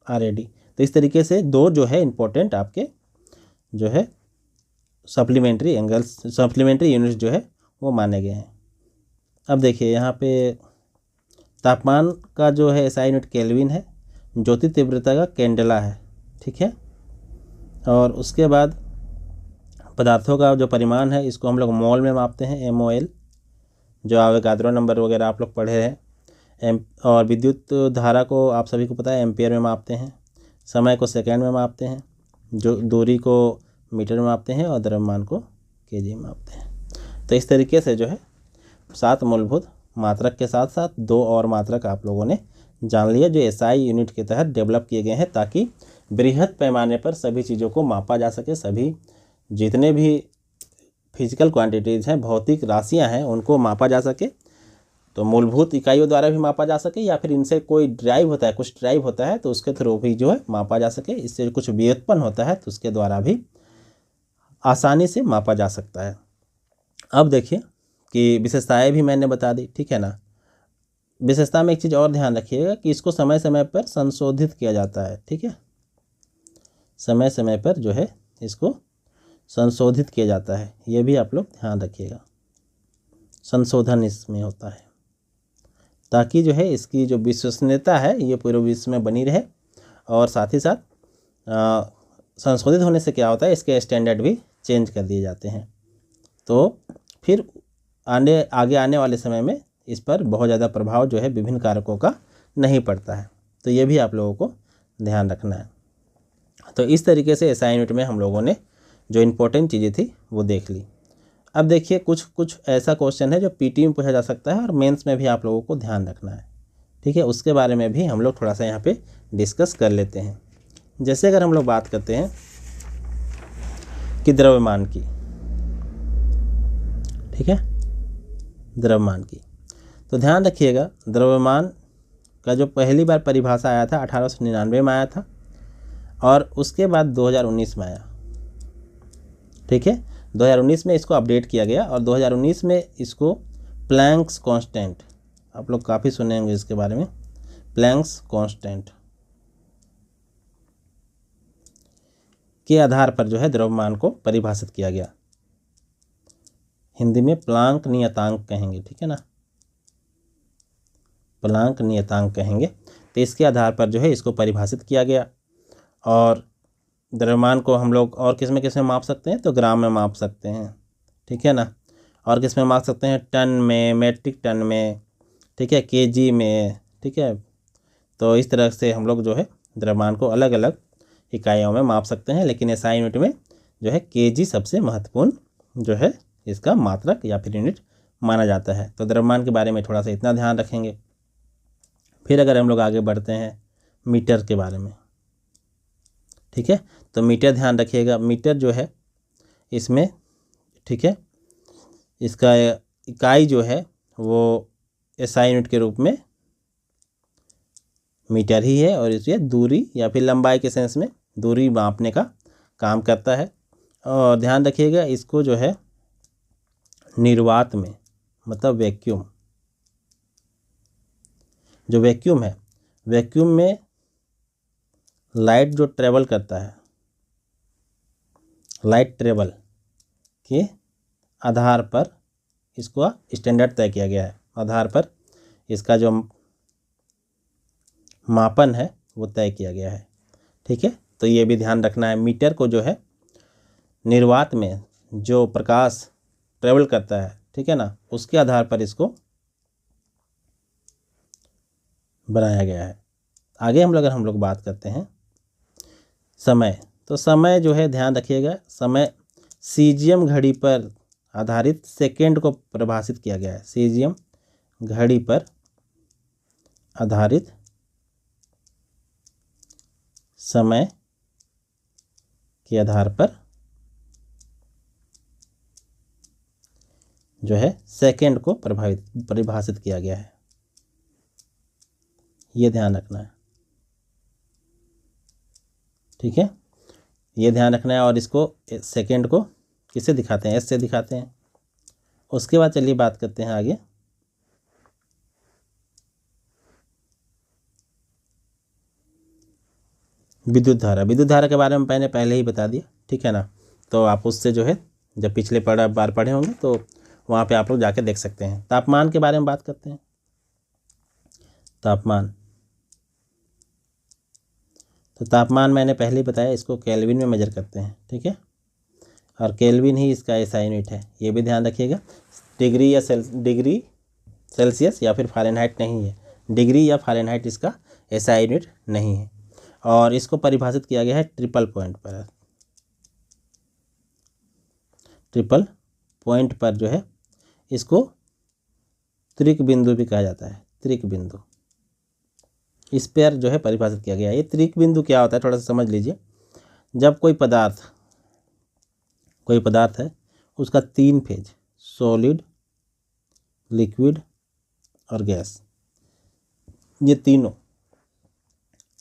RAD। तो इस तरीके से 2 जो है इम्पोर्टेंट आपके जो है सप्लीमेंट्री यूनिट्स जो है वो माने गए हैं। अब देखिए यहाँ पे तापमान का जो है SI यूनिट केल्विन है, ज्योति तीव्रता का कैंडेला है, ठीक है, और उसके बाद पदार्थों का जो परिमाण है इसको हम लोग मोल में मापते हैं, MOL, जो आवेगाद्रो नंबर वगैरह आप लोग पढ़े हैं। और विद्युत धारा को आप सभी को पता है एम्पियर में मापते हैं, समय को सेकंड में मापते हैं, जो दूरी को मीटर में मापते हैं, और द्रव्यमान को केजी में मापते हैं। तो इस तरीके से जो है 7 मूलभूत मात्रक के साथ साथ 2 और मात्रक आप लोगों ने जान लिया जो SI यूनिट के तहत डेवलप किए गए हैं, ताकि बृहद पैमाने पर सभी चीज़ों को मापा जा सके। सभी जितने भी फिजिकल क्वांटिटीज़ हैं, भौतिक राशियां हैं, उनको मापा जा सके। तो मूलभूत इकाइयों द्वारा भी मापा जा सके, या फिर इनसे कोई ड्राइव होता है, कुछ ड्राइव होता है तो उसके थ्रू भी जो है मापा जा सके। इससे कुछ व्युत्पन्न होता है तो उसके द्वारा भी आसानी से मापा जा सकता है। अब देखिए कि विशेषताएं भी मैंने बता दी, ठीक है ना। विशेषता में एक चीज़ और ध्यान रखिएगा कि इसको समय समय पर संशोधित किया जाता है, ठीक है, समय समय पर जो है इसको संशोधित किया जाता है, ये भी आप लोग ध्यान रखिएगा। संशोधन इसमें होता है ताकि जो है इसकी जो विश्वसनीयता है ये पूरे विश्व में बनी रहे, और साथ ही साथ संशोधित होने से क्या होता है, इसके स्टैंडर्ड भी चेंज कर दिए जाते हैं। तो फिर आगे आने वाले समय में इस पर बहुत ज़्यादा प्रभाव जो है विभिन्न कारकों का नहीं पड़ता है। तो ये भी आप लोगों को ध्यान रखना है। तो इस तरीके से SI यूनिट में हम लोगों ने जो इम्पोर्टेंट चीज़ें थी वो देख ली। अब देखिए कुछ ऐसा क्वेश्चन है जो पीटी में पूछा जा सकता है और मेंस में भी आप लोगों को ध्यान रखना है, ठीक है। उसके बारे में भी हम लोग थोड़ा सा यहाँ पे डिस्कस कर लेते हैं। जैसे अगर हम लोग बात करते हैं कि द्रव्यमान की, ठीक है, द्रव्यमान की, तो ध्यान रखिएगा द्रव्यमान का जो पहली बार परिभाषा आया था 1899 में आया था और उसके बाद 2019 में आया, ठीक है। 2019 में इसको अपडेट किया गया और 2019 में इसको प्लैंक्स कांस्टेंट, आप लोग काफ़ी सुने होंगे इसके बारे में, प्लैंक्स कांस्टेंट के आधार पर जो है द्रव्यमान को परिभाषित किया गया। हिंदी में प्लांक नियतांक कहेंगे, ठीक है ना, प्लांक नियतांक कहेंगे। तो इसके आधार पर जो है इसको परिभाषित किया गया और द्रव्यमान को हम लोग और किस में माप सकते हैं, तो ग्राम में माप सकते हैं, ठीक है ना, और किस में माप सकते हैं, टन में, मेट्रिक टन में, ठीक है, केजी में, ठीक है। तो इस तरह से हम लोग जो है द्रव्यमान को अलग अलग इकाइयों में माप सकते हैं, लेकिन एसआई यूनिट में जो है केजी सबसे महत्वपूर्ण जो है इसका मात्रक या फिर यूनिट माना जाता है। तो द्रव्यमान के बारे में थोड़ा सा इतना ध्यान रखेंगे। फिर अगर हम लोग आगे बढ़ते हैं मीटर के बारे में, ठीक है, तो मीटर ध्यान रखिएगा। मीटर जो है इसमें, ठीक है, इसका इकाई जो है वो एसआई यूनिट के रूप में मीटर ही है और इसे दूरी या फिर लंबाई के सेंस में दूरी मापने का काम करता है। और ध्यान रखिएगा इसको जो है निर्वात में, मतलब वैक्यूम, जो वैक्यूम है, वैक्यूम में लाइट जो ट्रेवल करता है, लाइट ट्रेवल के आधार पर इसको स्टैंडर्ड तय किया गया है, आधार पर इसका जो मापन है वो तय किया गया है, ठीक है। तो ये भी ध्यान रखना है। मीटर को जो है निर्वात में जो प्रकाश ट्रेवल करता है, ठीक है ना, उसके आधार पर इसको बनाया गया है। आगे हम लोग बात करते हैं समय। तो समय जो है ध्यान रखिएगा, समय सीजियम घड़ी पर आधारित सेकेंड को परिभाषित किया गया है। सीजियम घड़ी पर आधारित समय के आधार पर जो है सेकेंड को परिभाषित किया गया है, ये ध्यान रखना है, ठीक है, ये ध्यान रखना है। और इसको सेकेंड को किससे दिखाते हैं, एस से दिखाते हैं। उसके बाद चलिए बात करते हैं आगे विद्युत धारा। विद्युत धारा के बारे में मैंने पहले ही बता दिया, ठीक है ना, तो आप उससे जो है जब पिछले बार पढ़े होंगे तो वहाँ पे आप लोग जाके देख सकते हैं। तापमान के बारे में बात करते हैं। तापमान, तो तापमान मैंने पहले ही बताया, इसको केल्विन में मेजर करते हैं, ठीक है, और केल्विन ही इसका एसआई यूनिट है, ये भी ध्यान रखिएगा। डिग्री सेल्सियस या फिर फ़ारेनहाइट नहीं है, डिग्री या फ़ारेनहाइट इसका एसआई यूनिट नहीं है। और इसको परिभाषित किया गया है ट्रिपल पॉइंट पर, ट्रिपल पॉइंट पर जो है इसको त्रिक बिंदु भी कहा जाता है, त्रिक बिंदु, इस पर जो है परिभाषित किया गया है। ये त्रिक बिंदु क्या होता है थोड़ा सा समझ लीजिए। जब कोई पदार्थ है उसका 3 फेज, सॉलिड, लिक्विड और गैस, ये तीनों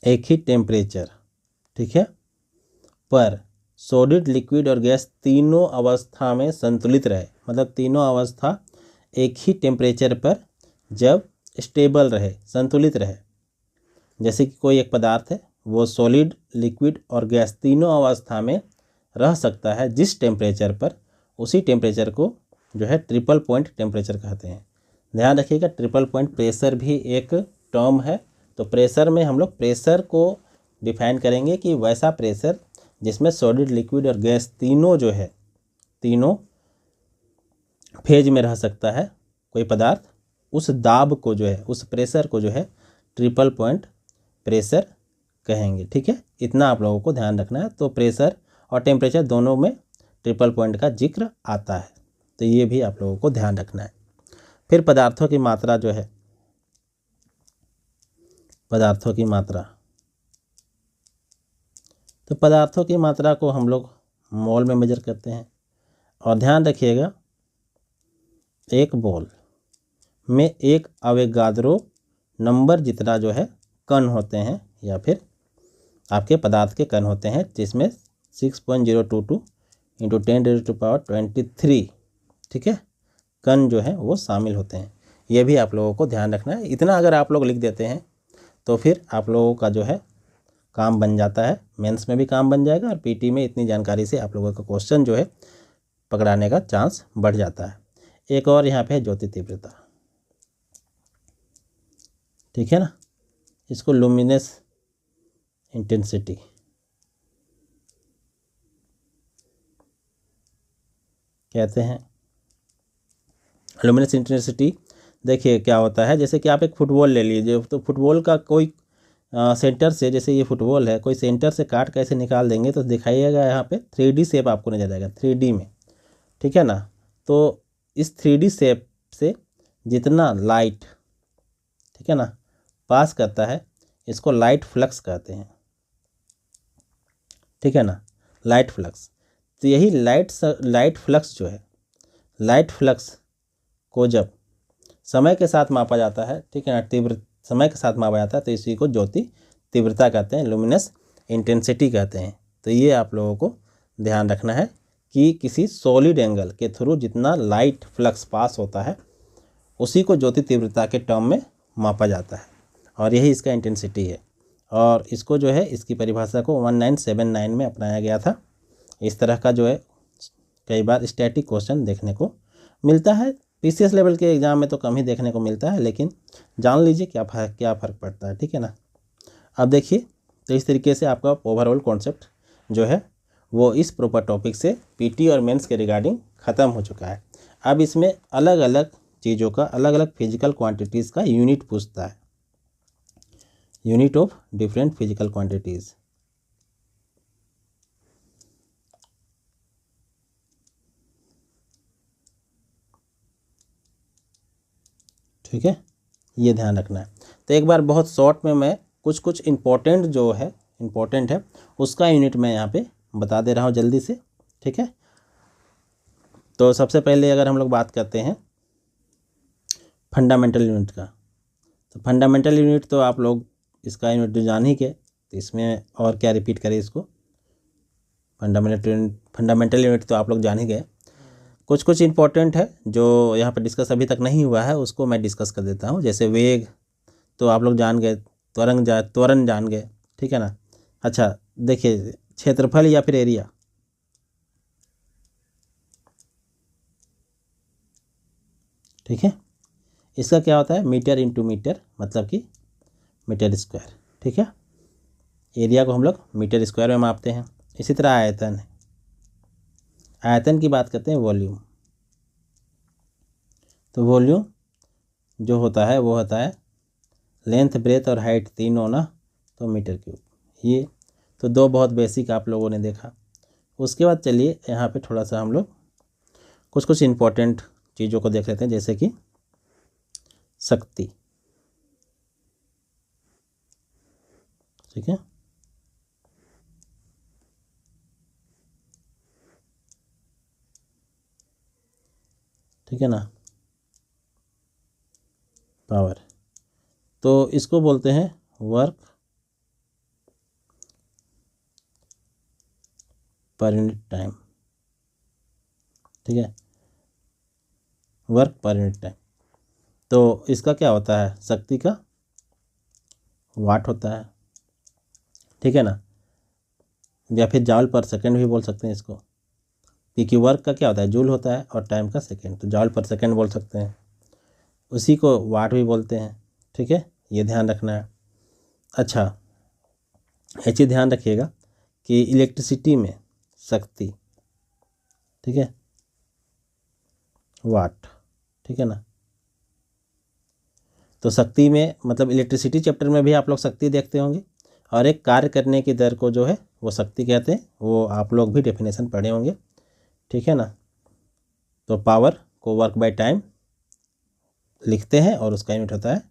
एक ही टेम्परेचर, ठीक है, पर सॉलिड, लिक्विड और गैस तीनों अवस्था में संतुलित रहे, मतलब तीनों अवस्था एक ही टेम्परेचर पर जब स्टेबल रहे, संतुलित रहे। जैसे कि कोई एक पदार्थ है वो सॉलिड, लिक्विड और गैस तीनों अवस्था में रह सकता है जिस टेम्परेचर पर, उसी टेम्परेचर को जो है ट्रिपल पॉइंट टेम्परेचर कहते हैं। ध्यान रखिएगा ट्रिपल पॉइंट प्रेशर भी एक टर्म है। तो प्रेशर में हम लोग प्रेशर को डिफाइन करेंगे कि वैसा प्रेशर जिसमें सॉलिड, लिक्विड और गैस तीनों जो है, तीनों फेज में रह सकता है कोई पदार्थ, उस दाब को जो है, उस प्रेशर को जो है ट्रिपल पॉइंट प्रेशर कहेंगे, ठीक है। इतना आप लोगों को ध्यान रखना है। तो प्रेशर और टेम्परेचर दोनों में ट्रिपल पॉइंट का जिक्र आता है। तो ये भी आप लोगों को ध्यान रखना है। फिर पदार्थों की मात्रा जो है, पदार्थों की मात्रा, तो पदार्थों की मात्रा को हम लोग मोल में मेजर करते हैं। और ध्यान रखिएगा, एक मोल में एक अवोगाद्रो नंबर जितना जो है कण होते हैं, या फिर आपके पदार्थ के कण होते हैं, जिसमें 6.022 इंटू 10⁻23, ठीक है, कण जो है वो शामिल होते हैं। ये भी आप लोगों को ध्यान रखना है। इतना अगर आप लोग लिख देते हैं तो फिर आप लोगों का जो है काम बन जाता है, मेंस में भी काम बन जाएगा, और पीटी में इतनी जानकारी से आप लोगों का क्वेश्चन जो है पकड़ाने का चांस बढ़ जाता है। एक और यहाँ पे है ज्योति तीव्रता, ठीक है ना, इसको लुमिनस इंटेंसिटी कहते हैं। लुमिनस इंटेंसिटी देखिए क्या होता है, जैसे कि आप एक फुटबॉल ले लीजिए, तो फुटबॉल का कोई सेंटर से, जैसे ये फुटबॉल है, कोई सेंटर से काट कैसे निकाल देंगे तो दिखाइएगा यहाँ पे 3D शेप आपको नजर आएगा, 3D में, ठीक है ना। तो इस 3D शेप से जितना लाइट, ठीक है ना, पास करता है, इसको लाइट फ्लक्स कहते हैं, ठीक है ना, लाइट फ्लक्स। तो यही लाइट फ्लक्स जो है, लाइट फ्लक्स को जब समय के साथ मापा जाता है, ठीक है ना, तीव्र समय के साथ मापा जाता है, तो इसी को ज्योति तीव्रता कहते हैं, लुमिनस इंटेंसिटी कहते हैं। तो ये आप लोगों को ध्यान रखना है कि किसी सॉलिड एंगल के थ्रू जितना लाइट फ्लक्स पास होता है उसी को ज्योति तीव्रता के टर्म में मापा जाता है, और यही इसका इंटेंसिटी है। और इसको जो है, इसकी परिभाषा को 1979 में अपनाया गया था। इस तरह का जो है कई बार स्टैटिक क्वेश्चन देखने को मिलता है, पीसीएस लेवल के एग्ज़ाम में तो कम ही देखने को मिलता है, लेकिन जान लीजिए क्या फ़र्क पड़ता है, ठीक है ना। अब देखिए, तो इस तरीके से आपका ओवरऑल कॉन्सेप्ट जो है वो इस प्रॉपर टॉपिक से पीटी और मेंस के रिगार्डिंग ख़त्म हो चुका है। अब इसमें अलग अलग चीज़ों का, अलग अलग फिजिकल क्वांटिटीज़ का यूनिट पूछता है, unit of different physical quantities, ठीक है, ये ध्यान रखना है। तो एक बार बहुत शॉर्ट में मैं कुछ इम्पोर्टेंट जो है, इम्पोर्टेंट है उसका यूनिट मैं यहाँ पे बता दे रहा हूँ जल्दी से, ठीक है। तो सबसे पहले अगर हम लोग बात करते हैं फंडामेंटल यूनिट का, तो फंडामेंटल यूनिट तो आप लोग इसका यूनिट जो जान ही के, तो इसमें और क्या रिपीट करें इसको, फंडामेंटल यूनिट तो आप लोग जान ही गए। कुछ इंपॉर्टेंट है जो यहाँ पर डिस्कस अभी तक नहीं हुआ है, उसको मैं डिस्कस कर देता हूँ। जैसे वेग तो आप लोग जान गए, त्वरण जान गए, ठीक है ना। अच्छा देखिए, क्षेत्रफल या फिर एरिया, ठीक है, इसका क्या होता है, मीटर इंटू मीटर, मतलब कि मीटर स्क्वायर, ठीक है। एरिया को हम लोग मीटर स्क्वायर में मापते हैं। इसी तरह आयतन है, आयतन की बात करते हैं वॉल्यूम, तो वॉल्यूम जो होता है वो होता है लेंथ, ब्रेथ और हाइट तीनों ना, तो मीटर क्यूब। ये तो दो बहुत बेसिक आप लोगों ने देखा। उसके बाद चलिए यहाँ पे थोड़ा सा हम लोग कुछ इम्पोर्टेंट चीज़ों को देख लेते हैं, जैसे कि शक्ति, ठीक है, ठीक है ना, पावर, तो इसको बोलते हैं वर्क पर यूनिट टाइम, ठीक है, वर्क पर यूनिट टाइम। तो इसका क्या होता है, शक्ति का वाट होता है, ठीक है ना, या फिर जॉल पर सेकंड भी बोल सकते हैं इसको, क्योंकि वर्क का क्या होता है, जूल होता है, और टाइम का सेकंड, तो जॉल पर सेकंड बोल सकते हैं, उसी को वाट भी बोलते हैं, ठीक है, ये ध्यान रखना है। अच्छा, ये चीज़ ध्यान रखिएगा कि इलेक्ट्रिसिटी में शक्ति, ठीक है, वाट, ठीक है ना, तो शक्ति में मतलब इलेक्ट्रिसिटी चैप्टर में भी आप लोग शक्ति देखते होंगे, और एक कार्य करने की दर को जो है वो शक्ति कहते हैं, वो आप लोग भी डेफिनेशन पढ़े होंगे, ठीक है ना। तो पावर को वर्क बाय टाइम लिखते हैं और उसका यूनिट होता है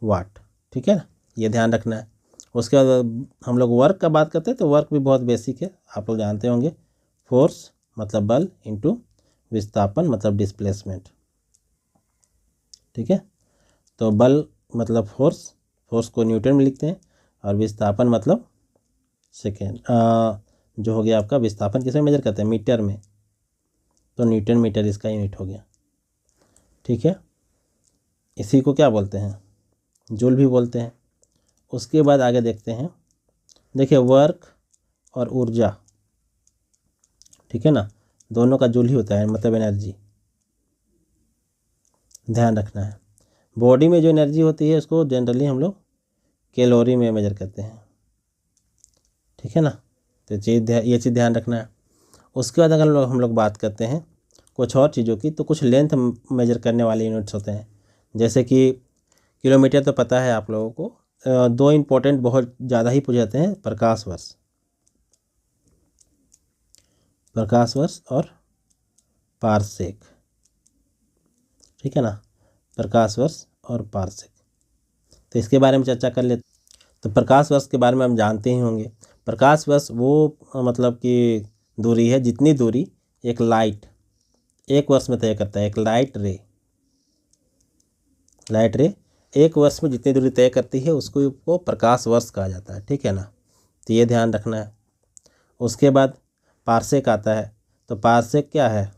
वाट। ठीक है ना, ये ध्यान रखना है। उसके बाद हम लोग वर्क का बात करते हैं तो वर्क भी बहुत बेसिक है, आप लोग जानते होंगे। फोर्स मतलब बल इंटू विस्थापन मतलब डिस्प्लेसमेंट। ठीक है, तो बल मतलब फोर्स, फोर्स को न्यूटन में लिखते हैं, और विस्थापन मतलब सेकेंड जो हो गया आपका विस्थापन किस में मेजर करते हैं, मीटर में, तो न्यूटन मीटर इसका यूनिट हो गया। ठीक है, इसी को क्या बोलते हैं, जूल भी बोलते हैं। उसके बाद आगे देखते हैं, देखिए वर्क और ऊर्जा, ठीक है ना, दोनों का जूल ही होता है, मतलब एनर्जी, ध्यान रखना है। बॉडी में जो एनर्जी होती है उसको जनरली हम लोग कैलोरी में मेजर करते हैं। ठीक है ना, तो ये चीज़ ध्यान रखना है। उसके बाद अगर हम लोग बात करते हैं कुछ और चीज़ों की, तो कुछ लेंथ मेजर करने वाले यूनिट्स होते हैं, जैसे कि किलोमीटर तो पता है आप लोगों को। दो इम्पोर्टेंट बहुत ज़्यादा ही पूछे जाते हैं, प्रकाश वर्ष, प्रकाश वर्ष और पारसेक। ठीक है ना, प्रकाश वर्ष और पारसेक, तो इसके बारे में चर्चा कर लेते। तो प्रकाश वर्ष के बारे में हम जानते ही होंगे। प्रकाश वर्ष वो मतलब कि दूरी है, जितनी दूरी एक लाइट एक वर्ष में तय करता है। एक लाइट रे एक वर्ष में जितनी दूरी तय करती है उसको वो प्रकाश वर्ष कहा जाता है। ठीक है ना, तो ये ध्यान रखना है। उसके बाद पारसेक आता है, तो पारसेक क्या है,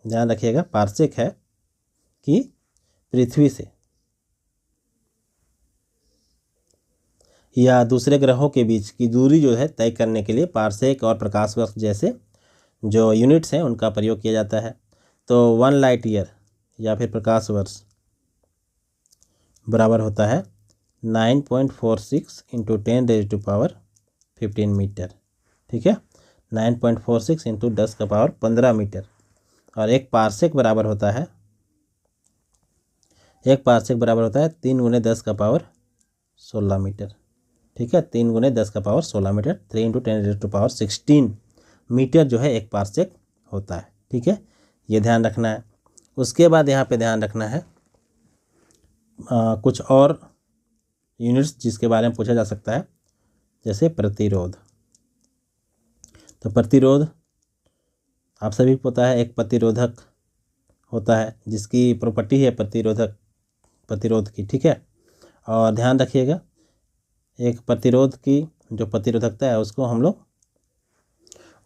ध्यान रखिएगा। पारसेक है कि पृथ्वी से या दूसरे ग्रहों के बीच की दूरी जो है तय करने के लिए पारसेक और प्रकाश वर्ष जैसे जो यूनिट्स हैं उनका प्रयोग किया जाता है। तो 1 लाइट ईयर या फिर प्रकाश वर्ष बराबर होता है 9.46 इंटू 10⁻15 मीटर। ठीक है, 9.46 इंटू 10⁻15 मीटर। और एक पारसेक बराबर होता है 3 × 10⁻16 मीटर। ठीक है, 3 × 10⁻16 मीटर, 3 × 10⁻16 मीटर जो है एक पारसेक होता है। ठीक है, ये ध्यान रखना है। उसके बाद यहाँ पे ध्यान रखना है कुछ और यूनिट्स जिसके बारे में पूछा जा सकता है, जैसे प्रतिरोध। तो प्रतिरोध आप सभी को पता है, एक प्रतिरोधक होता है जिसकी प्रॉपर्टी है प्रतिरोध की। ठीक है, और ध्यान रखिएगा एक प्रतिरोध की जो प्रतिरोधकता है उसको हम लोग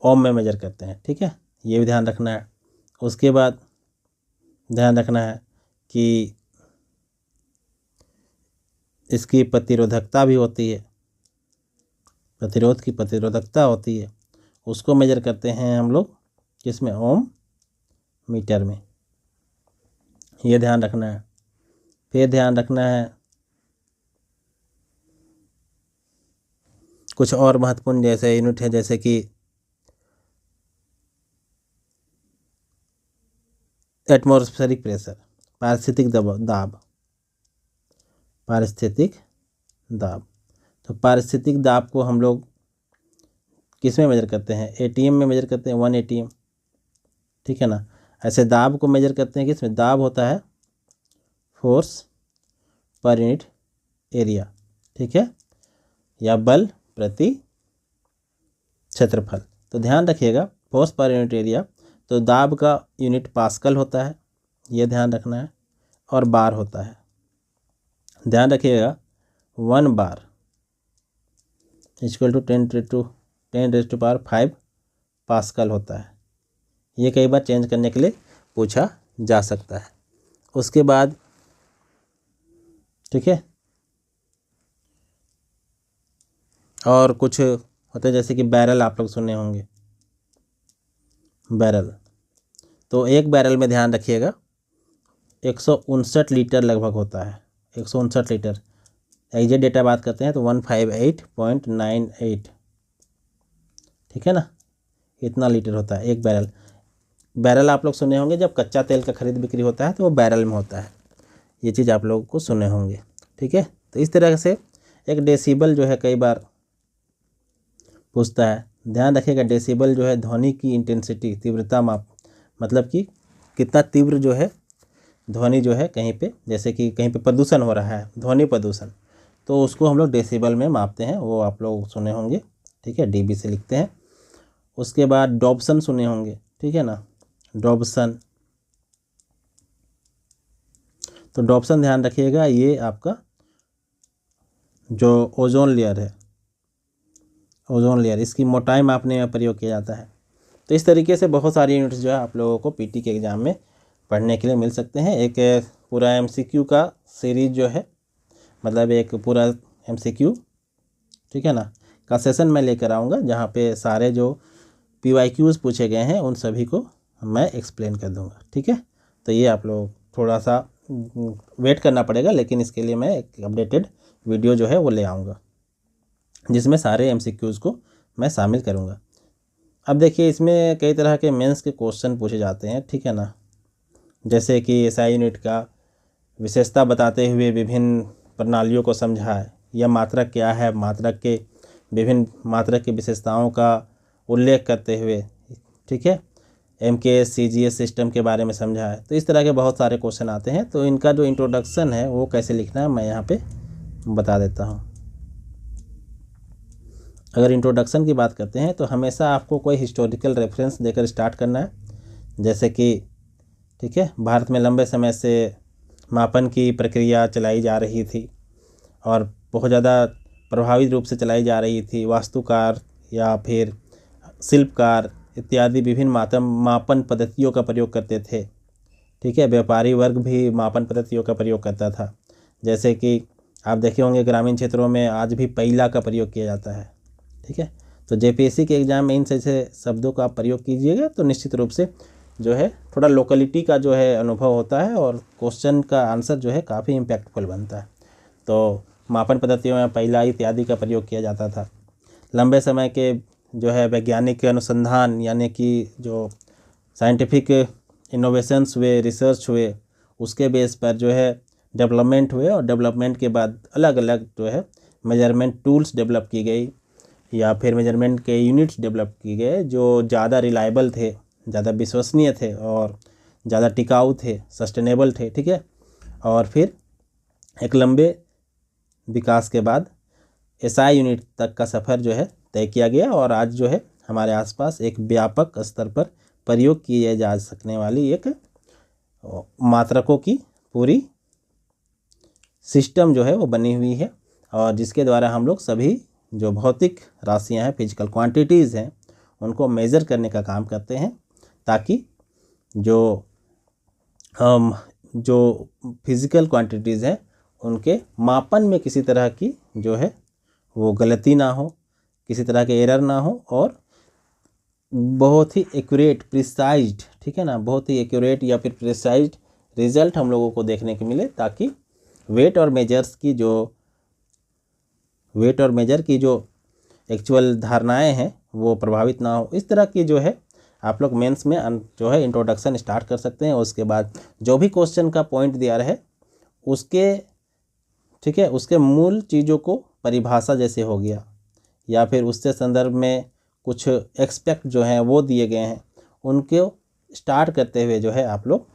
ओम में मेजर करते हैं। ठीक है, ये भी ध्यान रखना है। उसके बाद ध्यान रखना है कि इसकी प्रतिरोधकता भी होती है, प्रतिरोध की प्रतिरोधकता होती है, उसको मेजर करते हैं हम लोग किसमें, ओम मीटर में। ये ध्यान रखना है। फिर ध्यान रखना है कुछ और महत्वपूर्ण जैसे यूनिट है, जैसे कि एटमॉस्फेरिक प्रेशर, पारिस्थितिक दाब। पारिस्थितिक दाब, तो पारिस्थितिक दाब को हम लोग किस में मेजर करते हैं, एटीएम में मेजर करते हैं, 1 ATM। ठीक है ना, ऐसे दाब को मेजर करते हैं किसमें, दाब होता है फोर्स पर यूनिट एरिया। ठीक है, या बल प्रति क्षेत्रफल। तो ध्यान रखिएगा फोर्स पर यूनिट एरिया, तो दाब का यूनिट पास्कल होता है, ये ध्यान रखना है, और बार होता है। ध्यान रखिएगा 1 बार इक्वल टू 10⁻5 पास्कल होता है। ये कई बार चेंज करने के लिए पूछा जा सकता है। उसके बाद ठीक है, और कुछ होते हैं जैसे कि बैरल, आप लोग सुने होंगे बैरल। तो एक बैरल में ध्यान रखिएगा 159 लीटर लगभग होता है, 159 लीटर। एग्जैक्ट डेटा बात करते हैं तो 158.98। ठीक है ना, इतना लीटर होता है एक बैरल। बैरल आप लोग सुने होंगे, जब कच्चा तेल का खरीद बिक्री होता है तो वो बैरल में होता है, ये चीज़ आप लोगों को सुने होंगे। ठीक है, तो इस तरह से एक डेसिबल जो है कई बार पूछता है। ध्यान रखिएगा डेसिबल जो है ध्वनि की इंटेंसिटी, तीव्रता माप, मतलब कि कितना तीव्र जो है ध्वनि जो है कहीं पे, जैसे कि कहीं पे प्रदूषण हो रहा है, ध्वनि प्रदूषण, तो उसको हम लोग डेसिबल में मापते हैं, वो आप लोग सुने होंगे, ठीक है, डीबी से लिखते हैं। उसके बाद डॉप्सन सुने होंगे, ठीक है ना, डॉप्सन। तो डॉप्सन ध्यान रखिएगा, ये आपका जो ओजोन लेयर है, ओजोन लेयर, इसकी मोटाई मापने में प्रयोग किया जाता है। तो इस तरीके से बहुत सारी यूनिट्स जो है आप लोगों को पीटी के एग्ज़ाम में पढ़ने के लिए मिल सकते हैं। एक पूरा एमसीक्यू का सीरीज जो है, मतलब एक पूरा एमसीक्यू, ठीक है ना, का सेशन मैं लेकर आऊँगा, जहाँ पे सारे जो पीवाईक्यूज़ पूछे गए हैं उन सभी को मैं एक्सप्लेन कर दूँगा, ठीक है। तो ये आप लोग थोड़ा सा वेट करना पड़ेगा, लेकिन इसके लिए मैं एक अपडेटेड वीडियो जो है वो ले आऊँगा, जिसमें सारे एमसीक्यूज़ को मैं शामिल करूँगा। अब देखिए, इसमें कई तरह के मेंस के क्वेश्चन पूछे जाते हैं, ठीक है ना, जैसे कि एसआई यूनिट का विशेषता बताते हुए विभिन्न प्रणालियों को समझाए, या मात्रक क्या है, मात्रक के विभिन्न मात्रक की विशेषताओं का उल्लेख करते हुए, ठीक है, एमकेएस सीजीएस सिस्टम के बारे में समझाए। तो इस तरह के बहुत सारे क्वेश्चन आते हैं। तो इनका जो इंट्रोडक्शन है वो कैसे लिखना है मैं यहाँ पे बता देता हूँ। अगर इंट्रोडक्शन की बात करते हैं तो हमेशा आपको कोई हिस्टोरिकल रेफरेंस देकर स्टार्ट करना है, जैसे कि, ठीक है, भारत में लंबे समय से मापन की प्रक्रिया चलाई जा रही थी और बहुत ज़्यादा प्रभावित रूप से चलाई जा रही थी। वास्तुकार या फिर शिल्पकार इत्यादि विभिन्न मापन पद्धतियों का प्रयोग करते थे, ठीक है। व्यापारी वर्ग भी मापन पद्धतियों का प्रयोग करता था, जैसे कि आप देखे होंगे ग्रामीण क्षेत्रों में आज भी पैला का प्रयोग किया जाता है, ठीक है। तो जेपीएससी के एग्ज़ाम में इन जैसे शब्दों का प्रयोग कीजिएगा तो निश्चित रूप से जो है थोड़ा लोकलिटी का जो है अनुभव होता है और क्वेश्चन का आंसर जो है काफ़ी इम्पैक्टफुल बनता है। तो मापन पद्धतियों में पैला इत्यादि का प्रयोग किया जाता था। लंबे समय के जो है वैज्ञानिक अनुसंधान, यानी कि जो साइंटिफिक इनोवेशंस हुए, रिसर्च हुए, उसके बेस पर जो है डेवलपमेंट हुए, और डेवलपमेंट के बाद अलग अलग जो है मेजरमेंट टूल्स डेवलप की गई, या फिर मेजरमेंट के यूनिट्स डेवलप किए गए जो ज़्यादा रिलायबल थे, ज़्यादा विश्वसनीय थे और ज़्यादा टिकाऊ थे, सस्टेनेबल थे, ठीक है। और फिर एक लंबे विकास के बाद एसआई यूनिट तक का सफ़र जो है तय किया गया, और आज जो है हमारे आसपास एक व्यापक स्तर पर प्रयोग किए जा सकने वाली एक मात्रकों की पूरी सिस्टम जो है वो बनी हुई है, और जिसके द्वारा हम लोग सभी जो भौतिक राशियां हैं, फिजिकल क्वांटिटीज़ हैं, उनको मेज़र करने का काम करते हैं, ताकि जो फिज़िकल क्वांटिटीज़ हैं उनके मापन में किसी तरह की जो है वो गलती ना हो, किसी तरह के एरर ना हो, और बहुत ही एक्यूरेट, प्रिसाइज्ड, ठीक है ना, बहुत ही एक्यूरेट या फिर प्रिसाइज्ड रिज़ल्ट हम लोगों को देखने को मिले, ताकि वेट और मेजर की जो एक्चुअल धारणाएं हैं वो प्रभावित ना हो। इस तरह की जो है आप लोग मेंस में जो है इंट्रोडक्शन स्टार्ट कर सकते हैं। उसके बाद जो भी क्वेश्चन का पॉइंट दिया रहे उसके, ठीक है, उसके मूल चीज़ों को परिभाषा जैसे हो गया, या फिर उससे संदर्भ में कुछ एक्सपेक्ट जो हैं वो दिए गए हैं, उनको स्टार्ट करते हुए जो है आप लोग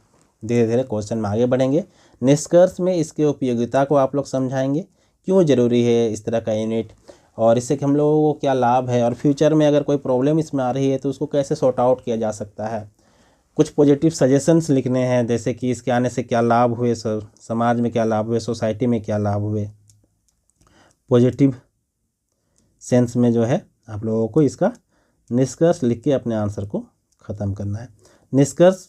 धीरे धीरे क्वेश्चन में आगे बढ़ेंगे। निष्कर्ष में इसके उपयोगिता को आप लोग समझाएंगे, क्यों ज़रूरी है इस तरह का यूनिट, और इससे हम लोगों को क्या लाभ है, और फ्यूचर में अगर कोई प्रॉब्लम इसमें आ रही है तो उसको कैसे सॉर्ट आउट किया जा सकता है। कुछ पॉजिटिव सजेशंस लिखने हैं, जैसे कि इसके आने से क्या लाभ हुए, समाज में क्या लाभ हुए, सोसाइटी में क्या लाभ हुए। पॉजिटिव सेंस में जो है आप लोगों को इसका निष्कर्ष लिख के अपने आंसर को ख़त्म करना है। निष्कर्ष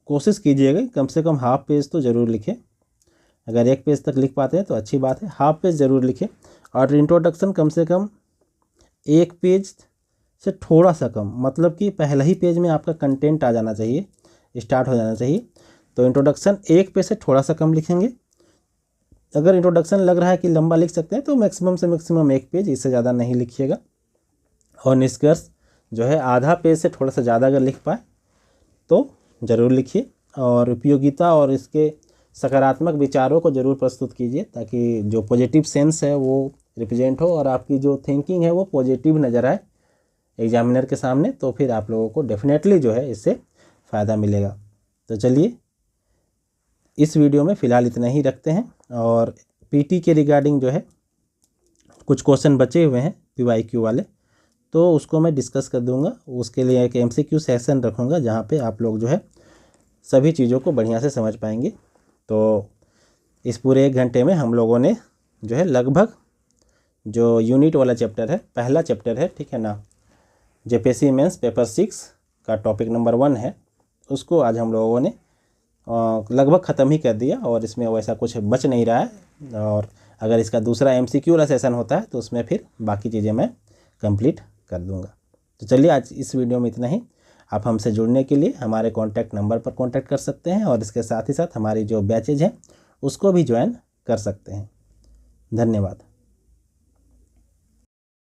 कोशिश कीजिएगा कम से कम हाफ पेज तो ज़रूर लिखें। अगर एक पेज तक लिख पाते हैं तो अच्छी बात है, हाफ पेज ज़रूर लिखें। और इंट्रोडक्शन कम से कम एक पेज से थोड़ा सा कम, मतलब कि पहले ही पेज में आपका कंटेंट आ जाना चाहिए, स्टार्ट हो जाना चाहिए। तो इंट्रोडक्शन एक पेज से थोड़ा सा कम लिखेंगे। अगर इंट्रोडक्शन लग रहा है कि लंबा लिख सकते हैं तो मैक्सिमम से मैक्सिमम एक पेज, इससे ज़्यादा नहीं लिखिएगा। और निष्कर्ष जो है आधा पेज से थोड़ा सा ज़्यादा अगर लिख पाए तो ज़रूर लिखिए, और उपयोगिता और इसके सकारात्मक विचारों को ज़रूर प्रस्तुत कीजिए, ताकि जो पॉजिटिव सेंस है वो रिप्रेजेंट हो और आपकी जो थिंकिंग है वो पॉजिटिव नज़र आए एग्जामिनर के सामने। तो फिर आप लोगों को डेफिनेटली जो है इससे फ़ायदा मिलेगा। तो चलिए इस वीडियो में फ़िलहाल इतना ही रखते हैं, और पीटी के रिगार्डिंग जो है कुछ क्वेश्चन बचे हुए हैं PYQ वाले, तो उसको मैं डिस्कस कर दूंगा। उसके लिए एक MCQ सेशन रखूँगा जहाँ पे आप लोग जो है सभी चीज़ों को बढ़िया से समझ पाएंगे। तो इस पूरे 1 घंटे में हम लोगों ने जो है लगभग जो यूनिट वाला चैप्टर है, पहला चैप्टर है, ठीक है ना, JPSC मेंस पेपर 6 का टॉपिक नंबर 1 है, उसको आज हम लोगों ने लगभग ख़त्म ही कर दिया, और इसमें वैसा कुछ बच नहीं रहा है। और अगर इसका दूसरा MCQ वाला सेशन होता है तो उसमें फिर बाकी चीज़ें मैं कंप्लीट कर दूंगा। तो चलिए आज इस वीडियो में इतना ही। आप हमसे जुड़ने के लिए हमारे कॉन्टैक्ट नंबर पर कॉन्टैक्ट कर सकते हैं, और इसके साथ ही साथ हमारी जो बैचेज हैं उसको भी ज्वाइन कर सकते हैं। धन्यवाद।